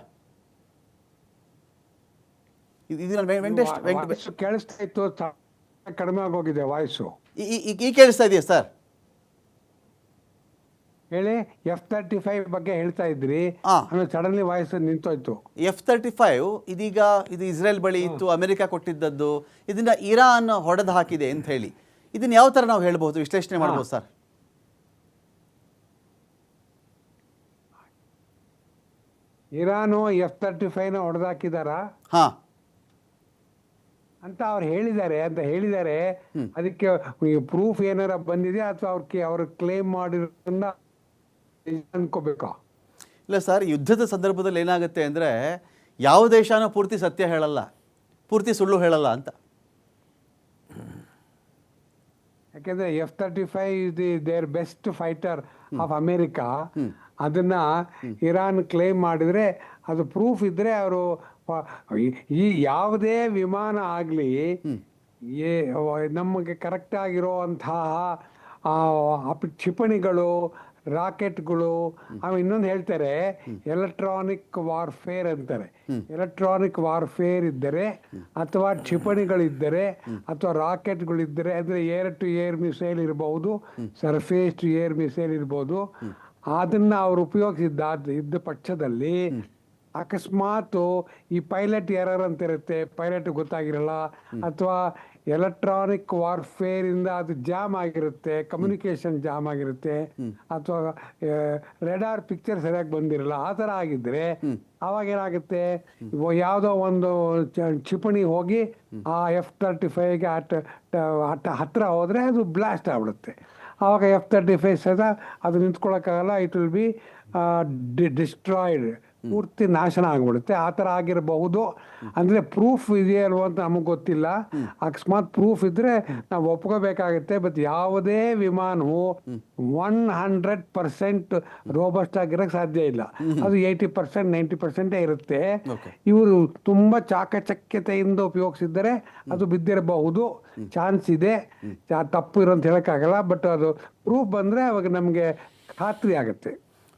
ಇದು ನಾನು ವೆಂಕಟೇಶ್ ಕೇಳಿಸ್ತಾ ಇತ್ತು, ಕಡಿಮೆ ಆಗೋಗಿದೆ ವಾಯ್ಸು. ಈ ಕೇಳಿಸ್ತಾ ಇದೆಯಾ ಸರ್? ಹೇಳಿ. F-35 ಬಗ್ಗೆ ಹೇಳ್ತಾ ಇದ್ರಿ, ಆ. ಆಮೇಲೆ ಸಡನ್ಲಿ ವಾಯ್ಸ್ ನಿಂತೋಯ್ತು. F-35 ಇದೀಗ ಇದು ಇಸ್ರೇಲ್ ಬಳಿ ಇತ್ತು, ಅಮೆರಿಕ ಕೊಟ್ಟಿದ್ದದ್ದು, ಇದನ್ನ ಇರಾನ್ ಹೊಡೆದು ಹಾಕಿದೆ ಅಂತ ಹೇಳಿ, ಇದನ್ನ ಯಾವ ಥರ ನಾವು ಹೇಳ್ಬೋದು, ವಿಶ್ಲೇಷಣೆ ಮಾಡ್ಬೋದು ಸರ್? ಇರಾನು F-35ನ ಹೊಡೆದಾಕಿದಾರಾ ಹಾಂ ಅಂತ ಅವ್ರು ಹೇಳಿದ್ದಾರೆ. ಅದಕ್ಕೆ ಪ್ರೂಫ್ ಏನಾರ ಬಂದಿದೆ ಅಥವಾ ಅವ್ರು ಕ್ಲೇಮ್ ಮಾಡಿರೋದನ್ನ ಅನ್ಕೋಬೇಕಾ? ಇಲ್ಲ ಸರ್, ಯುದ್ಧದ ಸಂದರ್ಭದಲ್ಲಿ ಏನಾಗುತ್ತೆ ಅಂದರೆ ಯಾವ ದೇಶನೂ ಪೂರ್ತಿ ಸತ್ಯ ಹೇಳಲ್ಲ, ಪೂರ್ತಿ ಸುಳ್ಳು ಹೇಳಲ್ಲ ಅಂತ. ಯಾಕೆಂದ್ರೆ F-35 is there best fighter of America. ಅದನ್ನ ಇರಾನ್ ಕ್ಲೇಮ್ ಮಾಡಿದ್ರೆ ಅದು ಪ್ರೂಫ್ ಇದ್ರೆ ಅವರು ಈ ಯಾವುದೇ ವಿಮಾನ ಆಗಲಿ ನಮಗೆ ಕರೆಕ್ಟ್ ಆಗಿರೋಂತಹ ಕ್ಷಿಪಣಿಗಳು, ರಾಕೆಟ್ಗಳು, ಇನ್ನೊಂದು ಹೇಳ್ತಾರೆ ಎಲೆಕ್ಟ್ರಾನಿಕ್ ವಾರ್ಫೇರ್ ಅಂತಾರೆ. ಎಲೆಕ್ಟ್ರಾನಿಕ್ ವಾರ್ಫೇರ್ ಇದ್ದರೆ ಅಥವಾ ಕ್ಷಿಪಣಿಗಳಿದ್ದರೆ ಅಥವಾ ರಾಕೆಟ್ಗಳಿದ್ದರೆ, ಅಂದರೆ ಏರ್ ಟು ಏರ್ ಮಿಸೈಲ್ ಇರಬಹುದು, ಸರ್ಫೇಸ್ ಟು ಏರ್ ಮಿಸೈಲ್ ಇರ್ಬೋದು, ಅದನ್ನ ಅವರು ಇದ್ದ ಪಕ್ಷದಲ್ಲಿ ಅಕಸ್ಮಾತ್ ಈ ಪೈಲಟ್ ಎರರ್ ಅಂತ ಇರುತ್ತೆ, ಪೈಲಟ್ ಗೊತ್ತಾಗಿರಲ್ಲ, ಅಥವಾ ಎಲೆಕ್ಟ್ರಾನಿಕ್ ವಾರ್ಫೇರ್ ಇಂದ ಅದು ಜಾಮ್ ಆಗಿರುತ್ತೆ, ಕಮ್ಯುನಿಕೇಶನ್ ಜಾಮ್ ಆಗಿರುತ್ತೆ, ಅಥವಾ ರೆಡಾರ್ ಪಿಕ್ಚರ್ ಸರಿಯಾಗಿ ಬಂದಿರಲ್ಲ, ಆ ಥರ ಆಗಿದ್ರೆ ಅವಾಗ ಏನಾಗುತ್ತೆ, ಯಾವುದೋ ಒಂದು ಕ್ಷಿಪಣಿ ಹೋಗಿ ಆ F-35ಗೆ ಹತ್ರ ಹೋದ್ರೆ ಅದು ಬ್ಲಾಸ್ಟ್ ಆಗ್ಬಿಡುತ್ತೆ. ಆವಾಗ F-35 ಸದಾ ಅದು ನಿಂತ್ಕೊಳ್ಳೋಕ್ಕಾಗಲ್ಲ, ಇಟ್ ವಿಲ್ ಬಿ ಡಿಸ್ಟ್ರಾಯ್ಡ್, ಪೂರ್ತಿ ನಾಶನ ಆಗ್ಬಿಡುತ್ತೆ. ಆ ಥರ ಆಗಿರಬಹುದು. ಅಂದರೆ ಪ್ರೂಫ್ ಇದೆಯಲ್ವ ಅಂತ ನಮಗೆ ಗೊತ್ತಿಲ್ಲ. ಅಕಸ್ಮಾತ್ ಪ್ರೂಫ್ ಇದ್ರೆ ನಾವು ಒಪ್ಕೋಬೇಕಾಗುತ್ತೆ. ಬಟ್ ಯಾವುದೇ ವಿಮಾನವು 100% ರೋಬಸ್ಟ್ ಆಗಿರೋಕ್ಕೆ ಸಾಧ್ಯ ಇಲ್ಲ. ಅದು 80% 90% ಇರುತ್ತೆ. ಇವರು ತುಂಬ ಚಾಕಚಕ್ಯತೆಯಿಂದ ಉಪಯೋಗಿಸಿದರೆ ಅದು ಬಿದ್ದಿರಬಹುದು, ಚಾನ್ಸ್ ಇದೆ. ತಪ್ಪು ಇರೋ ಅಂತ ಹೇಳೋಕ್ಕಾಗಲ್ಲ. ಬಟ್ ಅದು ಪ್ರೂಫ್ ಬಂದರೆ ಅವಾಗ ನಮಗೆ ಖಾತ್ರಿ ಆಗುತ್ತೆ.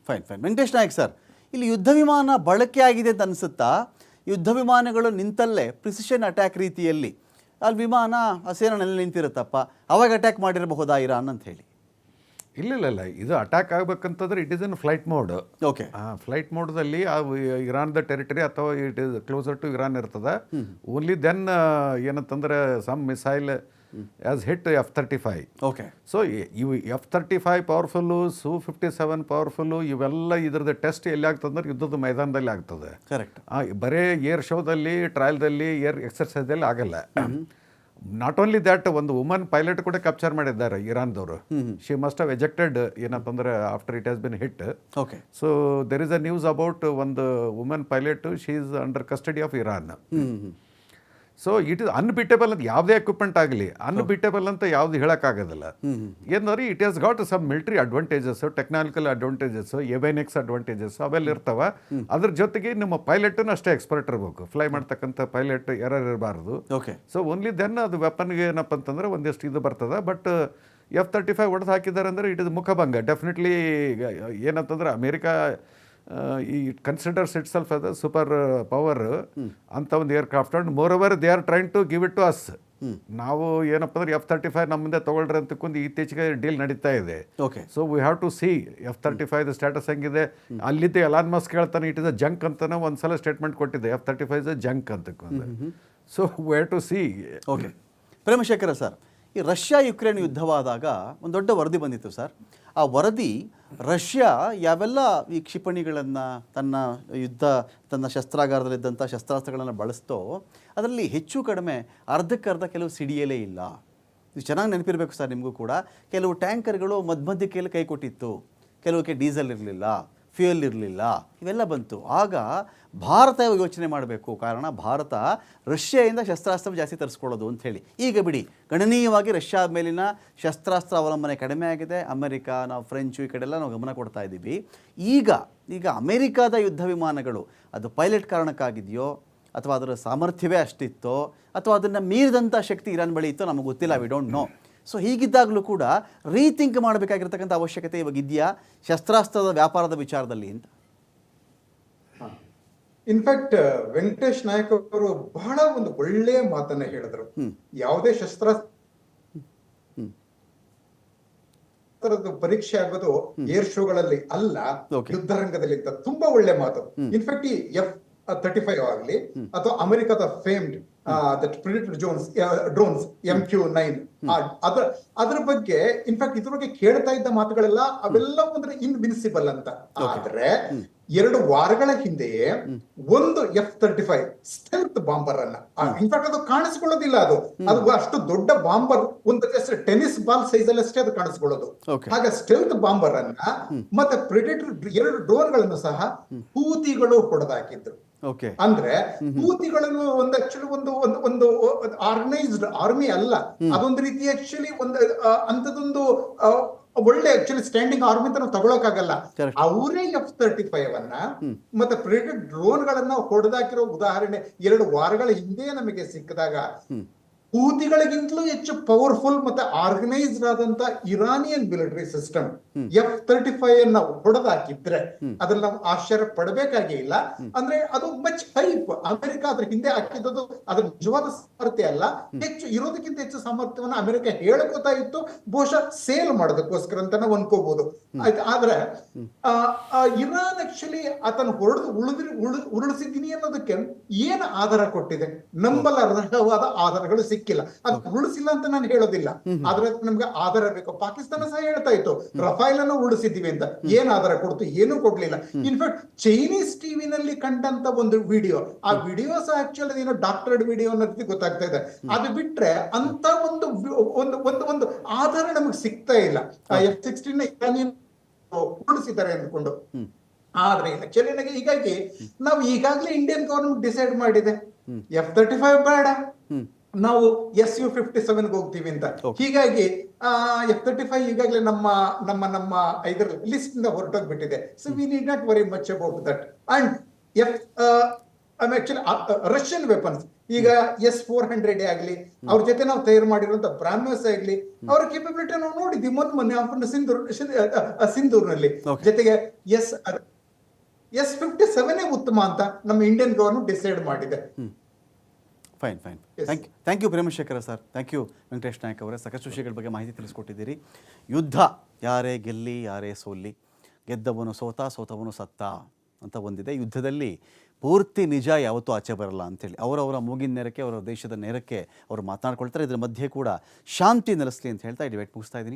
ಫೈನ್. ವೆಂಕಟೇಶ್ ನಾಯಕ್ ಸರ್, ಇಲ್ಲಿ ಯುದ್ಧ ವಿಮಾನ ಬಳಕೆ ಆಗಿದೆ ಅಂತ ಅನಿಸುತ್ತಾ? ಯುದ್ಧ ವಿಮಾನಗಳು ನಿಂತಲ್ಲೇ ಪ್ರಿಸಿಷನ್ ಅಟ್ಯಾಕ್ ರೀತಿಯಲ್ಲಿ ಅಲ್ಲಿ ವಿಮಾನ ಹಸೇನಲ್ಲಿ ನಿಂತಿರುತ್ತಪ್ಪ, ಅವಾಗ ಅಟ್ಯಾಕ್ ಮಾಡಿರಬಹುದಾ ಇರಾನ್ ಅಂತ ಹೇಳಿ? ಇಲ್ಲ, ಇದು ಅಟ್ಯಾಕ್ ಆಗ್ಬೇಕಂತಂದ್ರೆ it is in flight mode. Okay, flight ಮೋಡ್ದಲ್ಲಿ ಇರಾನ್ದ ಟೆರಿಟರಿ ಅಥವಾ it is closer to Iran ಇರ್ತದೆ. ಓನ್ಲಿ ದೆನ್ ಏನಂತಂದ್ರೆ some missile has hit F-35. Okay. So ಇವು F-35 ಪವರ್ಫುಲ್ಲು, Su-57 ಪವರ್ಫುಲ್ಲು, ಇವೆಲ್ಲ ಇದ್ರದ್ದು ಟೆಸ್ಟ್ ಎಲ್ಲಿ ಆಗ್ತದಂದ್ರೆ ಯುದ್ಧದ ಮೈದಾನದಲ್ಲಿ ಆಗ್ತದೆ. ಕರೆಕ್ಟ್. ಬರೇ ಏರ್ ಶೋದಲ್ಲಿ, ಟ್ರಯಲ್ದಲ್ಲಿ, ಏರ್ ಎಕ್ಸರ್ಸೈಸಲ್ಲಿ ಆಗಲ್ಲ. ನಾಟ್ ಓನ್ಲಿ ದ್ಯಾಟ್, ಒಂದು ವುಮನ್ ಪೈಲಟ್ ಕೂಡ ಕ್ಯಾಪ್ಚರ್ ಮಾಡಿದ್ದಾರೆ ಇರಾನ್ದವರು. ಶಿ ಮಸ್ಟ್ ಹವ್ ಎಜೆಕ್ಟೆಡ್, ಏನಂತಂದ್ರೆ after it has been hit. Okay. So there is a news about ಒಂದು woman pilot, she is under custody of Iran. So it is unbeatable ಅಂತ ಯಾವುದೇ ಎಕ್ವಿಪ್ಮೆಂಟ್ ಆಗಲಿ, ಅನ್ಬಿಟೇಬಲ್ ಅಂತ ಯಾವ್ದು ಹೇಳೋಕ್ಕಾಗೋದಿಲ್ಲ. ಏನಂದ್ರೆ it has got some military advantages, technological advantages, avionics advantages ಅವೆಲ್ಲ ಇರ್ತಾವ. ಅದ್ರ ಜೊತೆಗೆ ನಿಮ್ಮ ಪೈಲಟ್ನು ಅಷ್ಟೇ ಎಕ್ಸ್ಪರ್ಟ್ ಇರಬೇಕು. ಫ್ಲೈ ಮಾಡ್ತಕ್ಕಂಥ ಪೈಲಟ್ ಎರರ್ ಇರಬಾರ್ದು. ಓಕೆ. ಸೊ ಓನ್ಲಿ ದೆನ್ ಅದು ವೆಪನ್ಗೆ ಏನಪ್ಪ ಅಂತಂದ್ರೆ ಒಂದಿಷ್ಟು ಇದು ಬರ್ತದೆ. ಬಟ್ F-35 ಹೊಡೆದು ಹಾಕಿದ್ದಾರೆ ಅಂದರೆ ಇಟ್ ಇಸ್ ಮುಖಭಂಗ. ಡೆಫಿನೆಟ್ಲಿ ಏನಂತಂದ್ರೆ ಅಮೇರಿಕಾ ಈ ಕನ್ಸಿಡರ್ಸ್ ಇಟ್ ಸೆಲ್ಫ್ ಅದ ಸೂಪರ್ ಪವರ್ ಅಂತ ಒಂದು aircraft. And moreover they are trying to give it to us. ನಾವು ಏನಪ್ಪ ಅಂದ್ರೆ F-35 ನಮ್ಮ ಮುಂದೆ ತೊಗೊಳ್ರಿ ಅಂತಕೊಂಡು ಇತ್ತೀಚೆಗೆ ಡೀಲ್ ನಡೀತಾ ಇದೆ. Okay. So we have to see F-35 status ಹೆಂಗಿದೆ. ಅಲ್ಲಿದ್ದ ಎಲಾನ್ ಮಸ್ಕ್ ಹೇಳ್ತಾನೆ ಇಟ್ ಇಸ್ ಅ ಜಂಕ್ ಅಂತಾನೆ ಒಂದ್ಸಲ ಸ್ಟೇಟ್ಮೆಂಟ್ ಕೊಟ್ಟಿದೆ, F-35 ಇಸ್ ಅ ಜಂಕ್ ಅಂತಕೊಂಡು. So we have to see. Okay. Premashekhara sir, ಈ ರಷ್ಯಾ ಯುಕ್ರೇನ್ ಯುದ್ಧವಾದಾಗ ಒಂದು ದೊಡ್ಡ ವರದಿ ಬಂದಿತ್ತು ಸರ್. ಆ ವರದಿ ರಷ್ಯಾ ಯಾವೆಲ್ಲ ಈ ಕ್ಷಿಪಣಿಗಳನ್ನು ತನ್ನ ಶಸ್ತ್ರಾಗಾರದಲ್ಲಿದ್ದಂಥ ಶಸ್ತ್ರಾಸ್ತ್ರಗಳನ್ನು ಬಳಸ್ತೋ ಅದರಲ್ಲಿ ಹೆಚ್ಚು ಕಡಿಮೆ ಅರ್ಧಕ್ಕರ್ಧ ಕೆಲವು ಸಿಡಿಯಲೇ ಇಲ್ಲ. ಇದು ಚೆನ್ನಾಗಿ ನೆನಪಿರಬೇಕು ಸರ್ ನಿಮಗೂ ಕೂಡ. ಕೆಲವು ಟ್ಯಾಂಕರ್ಗಳು ಮಧ್ಯಮಧ್ಯಕ್ಕೆ ಕೈ ಕೊಟ್ಟಿತ್ತು, ಕೆಲವಕ್ಕೆ ಡೀಸೆಲ್ ಇರಲಿಲ್ಲ, ಫ್ಯೂಯಲ್ ಇರಲಿಲ್ಲ, ಇವೆಲ್ಲ ಬಂತು. ಆಗ ಭಾರತ ಯೋಚನೆ ಮಾಡಬೇಕು, ಕಾರಣ ಭಾರತ ರಷ್ಯಾದಿಂದ ಶಸ್ತ್ರಾಸ್ತ್ರ ಜಾಸ್ತಿ ತರಿಸ್ಕೊಳ್ಳೋದು ಅಂತ ಹೇಳಿ. ಈಗ ಬಿಡಿ, ಗಣನೀಯವಾಗಿ ರಷ್ಯಾ ಮೇಲಿನ ಶಸ್ತ್ರಾಸ್ತ್ರ ಅವಲಂಬನೆ ಕಡಿಮೆ ಆಗಿದೆ. ಅಮೆರಿಕ, ನಾವು ಫ್ರೆಂಚು, ಈ ಕಡೆಲ್ಲ ನಾವು ಗಮನ ಕೊಡ್ತಾ ಇದ್ದೀವಿ. ಈಗ ಅಮೆರಿಕಾದ ಯುದ್ಧ ವಿಮಾನಗಳು ಅದು ಪೈಲಟ್ ಕಾರಣಕ್ಕಾಗಿದೆಯೋ ಅಥವಾ ಅದರ ಸಾಮರ್ಥ್ಯವೇ ಅಷ್ಟಿತ್ತೋ ಅಥವಾ ಅದನ್ನು ಮೀರಿದಂಥ ಶಕ್ತಿ ಇರಾನ್ ಬಳಿ ಇತ್ತೋ ನಮಗೆ ಗೊತ್ತಿಲ್ಲ, ವಿ ಡೋಂಟ್ ನೋ. ಸೊ ಹೀಗಿದ್ದಾಗಲೂ ಕೂಡ ರೀಥಿಂಕ್ ಮಾಡಬೇಕಾಗಿರ್ತಕ್ಕಂಥ ಅವಶ್ಯಕತೆ ಇವಾಗ ಇದೆಯಾ ಶಸ್ತ್ರಾಸ್ತ್ರದ ವ್ಯಾಪಾರದ ವಿಚಾರದಲ್ಲಿ ಅಂತ? ಇನ್ಫ್ಯಾಕ್ಟ್ ವೆಂಕಟೇಶ್ ನಾಯಕ್ ಅವರು ಬಹಳ ಒಂದು ಒಳ್ಳೆಯ ಮಾತನ್ನ ಹೇಳಿದ್ರು. ಯಾವುದೇ ಶಸ್ತ್ರಾಸ್ತ್ರದ ಪರೀಕ್ಷೆ ಆಗೋದು ಏರ್ ಶೋಗಳಲ್ಲಿ ಅಲ್ಲ, ಯುದ್ಧರಂಗದಲ್ಲಿ ಅಂತ. ತುಂಬಾ ಒಳ್ಳೆ ಮಾತು. ಇನ್ಫ್ಯಾಕ್ಟ್ ಈ F-35 ಆಗಲಿ ಅಥವಾ ಅಮೆರಿಕದ ಫೇಮ್ಡ್ ದಟ್ ಪ್ರಿಡೆಟರ್ ಡ್ರೋನ್ಸ್ MQ-9 ಅದ್ರ ಬಗ್ಗೆ ಇನ್ಫ್ಯಾಕ್ಟ್ ಇದ್ರ ಬಗ್ಗೆ ಕೇಳ್ತಾ ಇದ್ದ ಮಾತುಗಳೆಲ್ಲ ಅವೆಲ್ಲ ಅಂದ್ರೆ ಇನ್ವಿನ್ಸಿಬಲ್ ಅಂತ. ಆದ್ರೆ 2 ವಾರಗಳ ಹಿಂದೆಯೇ ಒಂದು F-35 ಸ್ಟೆಲ್ತ್ ಬಾಂಬರ್ ಅನ್ನ, ಇನ್ಫ್ಯಾಕ್ಟ್ ಅದು ಕಾಣಿಸ್ಕೊಳ್ಳೋದಿಲ್ಲ, ಅದು ಅಷ್ಟು ದೊಡ್ಡ ಬಾಂಬರ್, ಒಂದು ಜಸ್ಟ್ ಟೆನ್ನಿಸ್ ಬಾಲ್ ಸೈಜ್ ಅಲ್ಲಿ ಅಷ್ಟೇ ಅದು ಕಾಣಿಸ್ಕೊಳ್ಳೋದು. ಹಾಗೆ ಸ್ಟೆಲ್ತ್ ಬಾಂಬರ್ ಅನ್ನ ಮತ್ತೆ ಪ್ರಿಡೆಟರ್ 2 ಡ್ರೋನ್ ಗಳನ್ನು ಸಹ ಹೂತಿಗಳು ಹೊಡೆದಾಕಿದ್ರು. ಅಂದ್ರೆ ಹೂತಿಗಳನ್ನು ಒಂದು ಆಕ್ಚುಲಿ ಒಂದು ಆರ್ಗನೈಸ್ಡ್ ಆರ್ಮಿ ಅಲ್ಲ, ಅದೊಂದು ರೀತಿ ಆಕ್ಚುಲಿ ಒಂದು ಅಂತದೊಂದು ಒಳ್ಳೆ ಆಕ್ಚುಲಿ ಸ್ಟ್ಯಾಂಡಿಂಗ್ ಆರ್ಮಿ ಅಂತ ನಾವು ತಗೊಳಕಾಗಲ್ಲ. ಅವರೇ F-35 ಅನ್ನ ಮತ್ತೆ ಪ್ರಿಡೆಟರ್ ಡ್ರೋನ್ ಗಳನ್ನ ಹೊಡೆದಾಕಿರೋ ಉದಾಹರಣೆ 2 ವಾರಗಳ ಹಿಂದೆ ನಮಗೆ ಸಿಕ್ಕಿದಾಗ ಹೂತಿಗಳಿಗಿಂತಲೂ ಹೆಚ್ಚು ಪವರ್ಫುಲ್ ಮತ್ತೆ ಆರ್ಗನೈಸ್ಡ್ ಆದಂತ ಇರಾನಿಯನ್ ಮಿಲಿಟರಿ ಸಿಸ್ಟಮ್ F-35 ಅನ್ನ ಹೊಡೆದಾಕಿದ್ರೆ ಅದ್ರಲ್ಲಿ ನಾವು ಆಶ್ಚರ್ಯ ಪಡಬೇಕಾಗೇ ಇಲ್ಲ. ಅಂದ್ರೆ ಅದು ಮಚ್ ಹೈಪ್. ಅಮೆರಿಕ ಅದ್ರ ಹಿಂದೆ ಹಾಕಿದ್ದು ಅದ್ರ ನಿಜವಾದ ಸಾಮರ್ಥ್ಯ ಅಲ್ಲ, ಇರೋದಕ್ಕಿಂತ ಹೆಚ್ಚು ಸಾಮರ್ಥ್ಯವನ್ನು ಅಮೆರಿಕ ಹೇಳ್ಕೋತಾ ಇತ್ತು, ಬಹುಶಃ ಸೇಲ್ ಮಾಡೋದಕ್ಕೋಸ್ಕರ ಅಂತ ನಾವು ಅನ್ಕೋಬಹುದು. ಆದ್ರೆ ಇರಾನ್ ಆಕ್ಚುಲಿ ಅದನ್ನು ಉರುಳಿಸಿದ್ದೀನಿ ಅನ್ನೋದಕ್ಕೆ ಏನು ಆಧಾರ ಕೊಟ್ಟಿದೆ? ನಂಬಲಾರ್ಹವಾದ ಆಧಾರಗಳು ಸಿಕ್ಕಿಲ್ಲ. ಅದು ಉರುಳಿಸಿಲ್ಲ ಅಂತ ನಾನು ಹೇಳೋದಿಲ್ಲ, ಆದ್ರೆ ನಮ್ಗೆ ಆಧಾರ ಬೇಕು. ಪಾಕಿಸ್ತಾನ ಸಹ ಹೇಳ್ತಾ ಇತ್ತು ರಫೈಲ್ ಅನ್ನು ಉರುಳಿಸಿದ್ದೀವಿ ಅಂತ. ಏನ್ ಆಧಾರ ಕೊಡ್ತು? ಏನೂ ಕೊಡ್ಲಿಲ್ಲ. ಇನ್ಫ್ಯಾಕ್ಟ್ ಚೈನೀಸ್ ಟಿವಿನಲ್ಲಿ ಕಂಡಂತ ಒಂದು ವಿಡಿಯೋ, ಆ ವಿಡಿಯೋ ಸಹ ಆಕ್ಚುಲಿ ಏನೋ ಡಾಕ್ಟರ್ಡ್ ವಿಡಿಯೋ ಅನ್ನೋದು ಗೊತ್ತಾಗ್ತಾ ಇದೆ. ಅದು ಬಿಟ್ರೆ ಅಂತ ಒಂದು ಒಂದು ಆಧಾರ ನಮಗೆ ಸಿಗ್ತಾ ಇಲ್ಲ. F-16 ಇರಾನಿಯನ್ ಉರುಳಿಸಿದ್ದಾರೆ ಅಂದ್ಕೊಂಡು. ಆದ್ರೆ ಆಕ್ಚುಲಿ ನನಗೆ ಹೀಗಾಗಿ ನಾವು ಈಗಾಗಲೇ ಇಂಡಿಯನ್ ಗವರ್ಮೆಂಟ್ ಡಿಸೈಡ್ ಮಾಡಿದೆ F-35 ಬೇಡ, ನಾವು Su-57 ಹೋಗ್ತೀವಿ ಅಂತ. ಹೀಗಾಗಿ F-35 ಈಗಾಗಲೇ ನಮ್ಮ ಇದರ ಲಿಸ್ಟ್ ಇಂದ ಹೊರಟೋಗ್ಬಿಟ್ಟಿದೆ. So we need not worry much about that. And actually Russian weapons ಈಗ S-400 ಆಗ್ಲಿ, ಅವ್ರ ಜೊತೆ ನಾವು ತಯಾರು ಮಾಡಿರುವಂತ ಬ್ರಾಹ್ಮಸ್ ಆಗ್ಲಿ, ಅವ್ರ ಕೇಪಬಿಲಿಟಿ ನಾವು ನೋಡಿದ್ವಿ ಮೊನ್ನೆ ಸಿಂಧೂರ್ನಲ್ಲಿ. ಜೊತೆಗೆ S-57 ಉತ್ತಮ ಅಂತ ನಮ್ಮ ಇಂಡಿಯನ್ ಗವರ್ಮೆಂಟ್ ಡಿಸೈಡ್ ಮಾಡಿದೆ. Fine. Thank you Premashekhara sir, thank you Venkatesh Nayak ಅವರೇ. ಸಾಕಷ್ಟು ವಿಷಯಗಳ ಬಗ್ಗೆ ಮಾಹಿತಿ ತಿಳಿಸ್ಕೊಟ್ಟಿದ್ದೀರಿ. ಯುದ್ಧ ಯಾರೇ ಗೆಲ್ಲಿ ಯಾರೇ ಸೋಲ್ಲಿ, ಗೆದ್ದವನು ಸೋತವನು ಸತ್ತ ಅಂತ ಒಂದಿದೆ. ಯುದ್ಧದಲ್ಲಿ ಪೂರ್ತಿ ನಿಜ ಯಾವತ್ತೂ ಆಚೆ ಬರಲ್ಲ ಅಂತೇಳಿ ಅವರವರ ಮೂಗಿನ ನೇರಕ್ಕೆ, ಅವರ ದೇಶದ ನೇರಕ್ಕೆ ಅವರು ಮಾತನಾಡ್ಕೊಳ್ತಾರೆ. ಇದರ ಮಧ್ಯೆ ಕೂಡ ಶಾಂತಿ ನೆಲೆಸಲಿ ಅಂತ ಹೇಳ್ತಾ ಡಿಬೇಟ್ ಮುಗಿಸ್ತಾ ಇದ್ದೀನಿ.